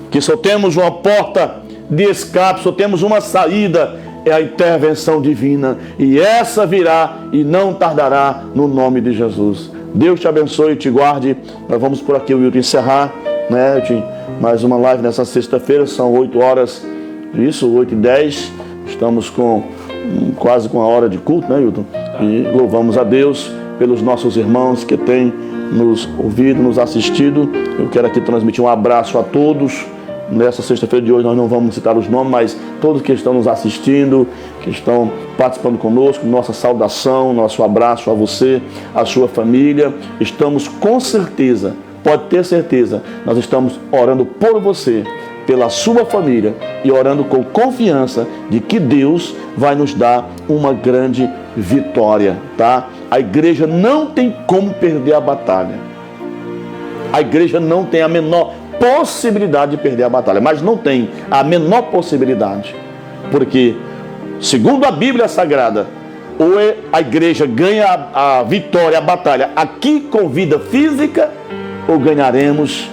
que só temos uma porta de escape, só temos uma saída. É a intervenção divina, e essa virá e não tardará, no nome de Jesus. Deus te abençoe e te guarde. Nós vamos por aqui, Wilton, encerrar, né? Mais uma live nessa sexta-feira, são 8 horas, isso, 8h10. Estamos quase com a hora de culto, né, Wilton? E louvamos a Deus pelos nossos irmãos que têm nos ouvido, nos assistido. Eu quero aqui transmitir um abraço a todos. Nessa sexta-feira de hoje nós não vamos citar os nomes, mas todos que estão nos assistindo, que estão participando conosco, nossa saudação, nosso abraço a você, a sua família. Estamos com certeza, pode ter certeza, nós estamos orando por você, pela sua família, e orando com confiança de que Deus vai nos dar uma grande vitória, tá? A igreja não tem como perder a batalha. A igreja não tem a menor possibilidade de perder a batalha, mas não tem a menor possibilidade, porque segundo a Bíblia Sagrada, ou a igreja ganha a vitória, a batalha aqui com vida física, ou ganharemos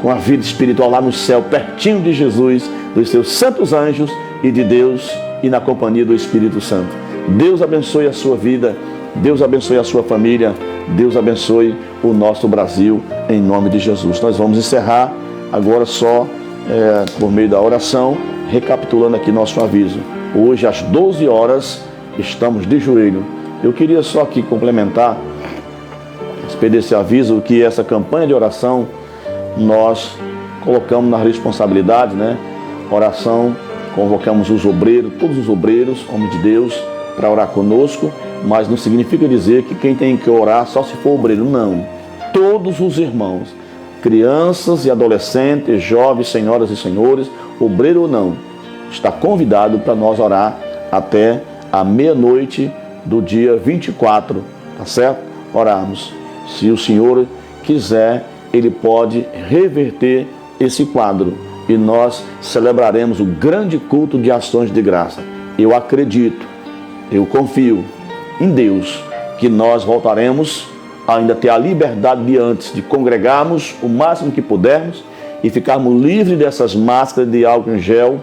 com a vida espiritual lá no céu, pertinho de Jesus, dos seus santos anjos e de Deus, e na companhia do Espírito Santo. Deus abençoe a sua vida, Deus abençoe a sua família, Deus abençoe o nosso Brasil, em nome de Jesus. Nós vamos encerrar agora só por meio da oração, recapitulando aqui nosso aviso. Hoje às 12 horas estamos de joelho. Eu queria só aqui complementar, expedir esse aviso, que essa campanha de oração nós colocamos na responsabilidade, né? Oração, convocamos os obreiros, todos os obreiros, homens de Deus, para orar conosco, mas não significa dizer que quem tem que orar só se for obreiro, não. Todos os irmãos, crianças e adolescentes, jovens, senhoras e senhores, obreiro ou não, está convidado para nós orar até a meia-noite do dia 24, tá certo? Orarmos. Se o Senhor quiser, Ele pode reverter esse quadro e nós celebraremos o grande culto de ações de graça. Eu acredito, eu confio em Deus que nós voltaremos a ainda ter a liberdade de antes, de congregarmos o máximo que pudermos e ficarmos livres dessas máscaras de álcool em gel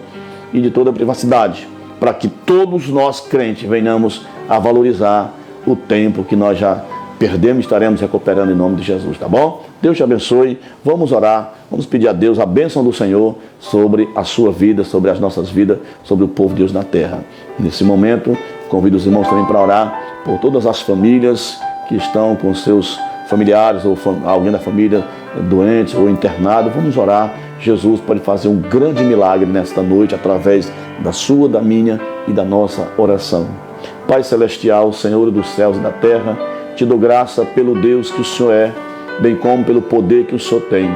e de toda a privacidade, para que todos nós crentes venhamos a valorizar o tempo que nós já perdemos e estaremos recuperando em nome de Jesus, tá bom? Deus te abençoe, vamos orar, vamos pedir a Deus a bênção do Senhor sobre a sua vida, sobre as nossas vidas, sobre o povo de Deus na terra. Nesse momento, convido os irmãos também para orar por todas as famílias que estão com seus familiares ou alguém da família doente ou internado. Vamos orar. Jesus pode fazer um grande milagre nesta noite através da sua, da minha e da nossa oração. Pai Celestial, Senhor dos céus e da terra, te dou graça pelo Deus que o Senhor é, bem como pelo poder que o Senhor tem,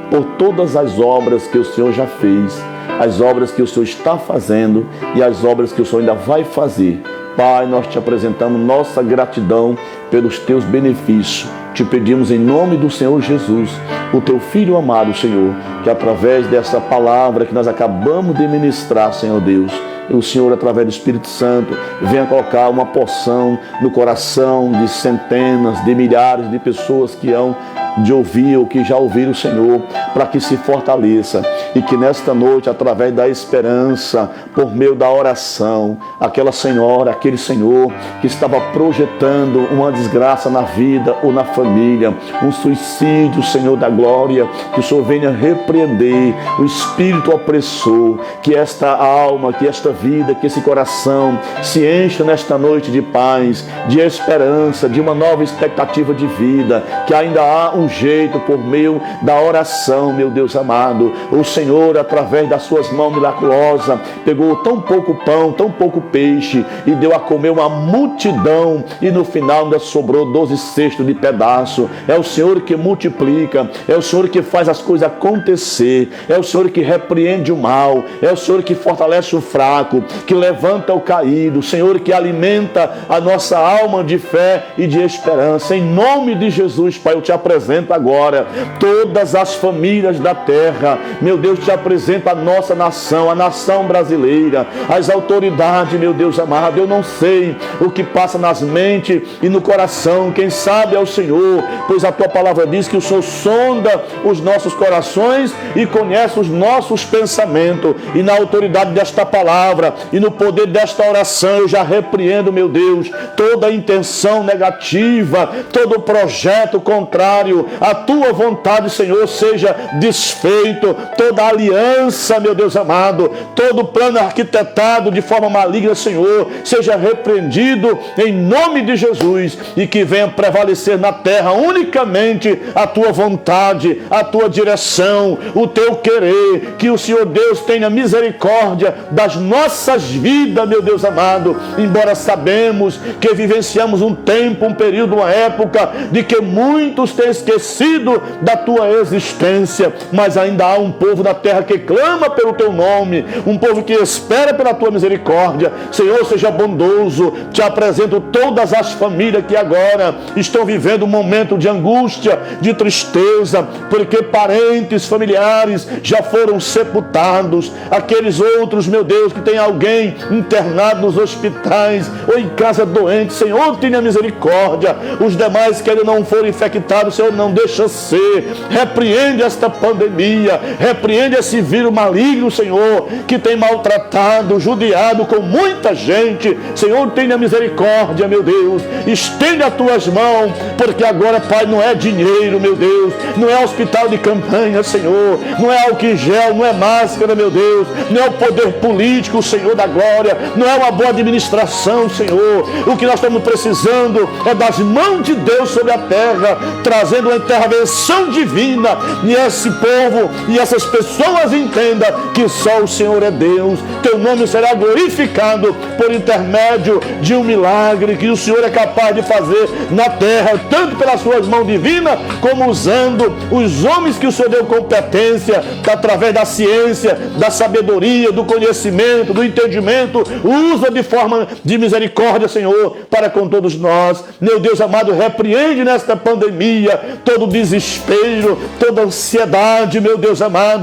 por todas as obras que o Senhor já fez, as obras que o Senhor está fazendo e as obras que o Senhor ainda vai fazer. Pai, nós te apresentamos nossa gratidão pelos teus benefícios. Te pedimos em nome do Senhor Jesus, o teu Filho amado, Senhor, que através dessa palavra que nós acabamos de ministrar, Senhor Deus, o Senhor, através do Espírito Santo, venha colocar uma porção no coração de centenas, de milhares de pessoas que hão de ouvir ou que já ouviram o Senhor, para que se fortaleça e que nesta noite, através da esperança, por meio da oração, aquela senhora, aquele senhor que estava projetando uma desgraça na vida ou na família, um suicídio, Senhor da glória, que o Senhor venha repreender o espírito opressor, que esta alma, que esta vida, que esse coração se encha nesta noite de paz, de esperança, de uma nova expectativa de vida, que ainda há um jeito por meio da oração, meu Deus amado. O Senhor, através das suas mãos miraculosas, pegou tão pouco pão, tão pouco peixe e deu a comer uma multidão e no final ainda sobrou 12 cestos de pedaço. É o Senhor que multiplica, é o Senhor que faz as coisas acontecer, é o Senhor que repreende o mal, é o Senhor que fortalece o fraco, que levanta o caído, o Senhor que alimenta a nossa alma de fé e de esperança. Em nome de Jesus, Pai, eu te apresento agora todas as famílias da terra. Meu Deus, te apresento a nossa nação, a nação brasileira, as autoridades, meu Deus amado. Eu não sei o que passa nas mentes e no coração, quem sabe é o Senhor, pois a tua palavra diz que o Senhor sonda os nossos corações e conhece os nossos pensamentos. E na autoridade desta palavra e no poder desta oração, eu já repreendo, meu Deus, toda intenção negativa, todo projeto contrário à tua vontade, Senhor, seja desfeito. Toda aliança, meu Deus amado, todo plano arquitetado de forma maligna, Senhor, seja repreendido em nome de Jesus, e que venha prevalecer na terra unicamente a tua vontade, a tua direção, o teu querer. Que o Senhor Deus tenha misericórdia das nossas vidas, meu Deus amado, embora sabemos que vivenciamos um tempo, um período, uma época de que muitos têm esquecido da tua existência, mas ainda há um povo da terra que clama pelo teu nome, um povo que espera pela tua misericórdia. Senhor, seja bondoso. Te apresento todas as famílias que agora estão vivendo um momento de angústia, de tristeza, porque parentes, familiares já foram sepultados, aqueles outros, meu Deus, que tem alguém internado nos hospitais ou em casa doente, Senhor, tenha misericórdia. Os demais que ainda não foram infectados, Senhor, não deixa ser. Repreende esta pandemia, repreende esse vírus maligno, Senhor, que tem maltratado, judiado com muita gente. Senhor, tenha misericórdia, meu Deus, estende as tuas mãos, porque agora, Pai, não é dinheiro, meu Deus, não é hospital de campanha, Senhor, não é álcool em gel, não é máscara, meu Deus, não é o poder político, Senhor da glória, não é uma boa administração, Senhor. O que nós estamos precisando é das mãos de Deus sobre a terra, trazendo uma intervenção divina, e esse povo e essas pessoas entendam que só o Senhor é Deus. Teu nome será glorificado por intermédio de um milagre que o Senhor é capaz de fazer na terra, tanto pelas suas mãos divinas, como usando os homens que o Senhor deu competência, através da ciência, da sabedoria, do conhecimento, do entendimento. Usa de forma de misericórdia, Senhor, para com todos nós. Meu Deus amado, repreende nesta pandemia todo desespero, toda ansiedade, meu Deus amado,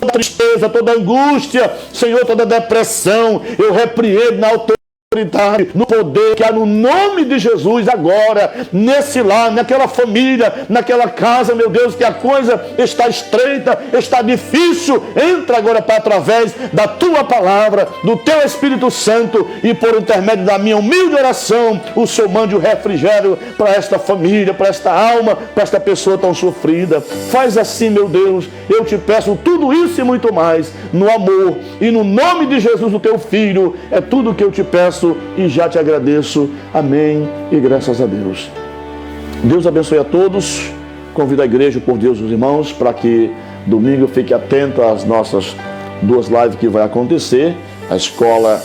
toda tristeza, toda angústia, Senhor, toda depressão. Eu repreendo na autoridade, no poder que há no nome de Jesus agora, nesse lar, naquela família, naquela casa, meu Deus, que a coisa está estreita, está difícil. Entra agora para através da tua palavra, do teu Espírito Santo, e por intermédio da minha humilde oração, o Senhor mande o refrigério para esta família, para esta alma, para esta pessoa tão sofrida. Faz assim, meu Deus, eu te peço tudo isso e muito mais, no amor e no nome de Jesus, o teu Filho. É tudo o que eu te peço e já te agradeço. Amém e graças a Deus. Deus abençoe a todos. Convido a igreja, por Deus, os irmãos, para que domingo fique atento às nossas duas lives que vai acontecer. A escola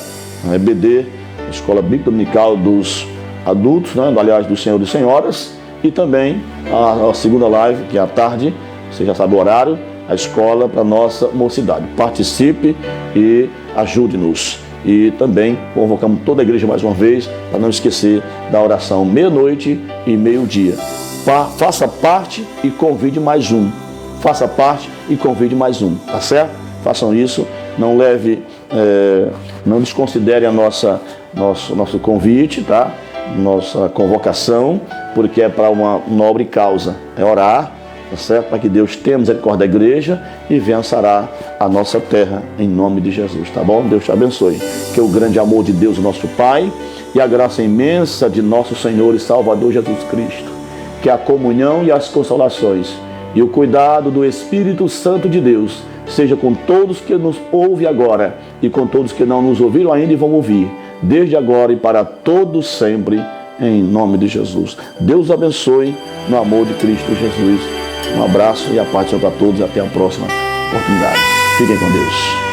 EBD, a Escola Bíblica Dominical dos adultos, né? Aliás, dos senhores e senhoras, e também a segunda live, que é à tarde, você já sabe o horário, a escola para a nossa mocidade. Participe e ajude-nos. E também convocamos toda a igreja mais uma vez, para não esquecer da oração meia-noite e meio-dia. Faça parte e convide mais um. Faça parte e convide mais um, tá certo? Façam isso, não não desconsidere nosso convite, tá? Nossa convocação, porque é para uma nobre causa, é orar, tá certo? Para que Deus tenha misericórdia da igreja e venha sarar a nossa terra, em nome de Jesus, tá bom? Deus te abençoe. Que o grande amor de Deus, o nosso Pai, e a graça imensa de nosso Senhor e Salvador Jesus Cristo, que a comunhão e as consolações e o cuidado do Espírito Santo de Deus seja com todos que nos ouvem agora e com todos que não nos ouviram ainda e vão ouvir, desde agora e para todos sempre, em nome de Jesus. Deus abençoe no amor de Cristo Jesus. Um abraço e a paz para todos e até a próxima oportunidade. Fiquem com Deus.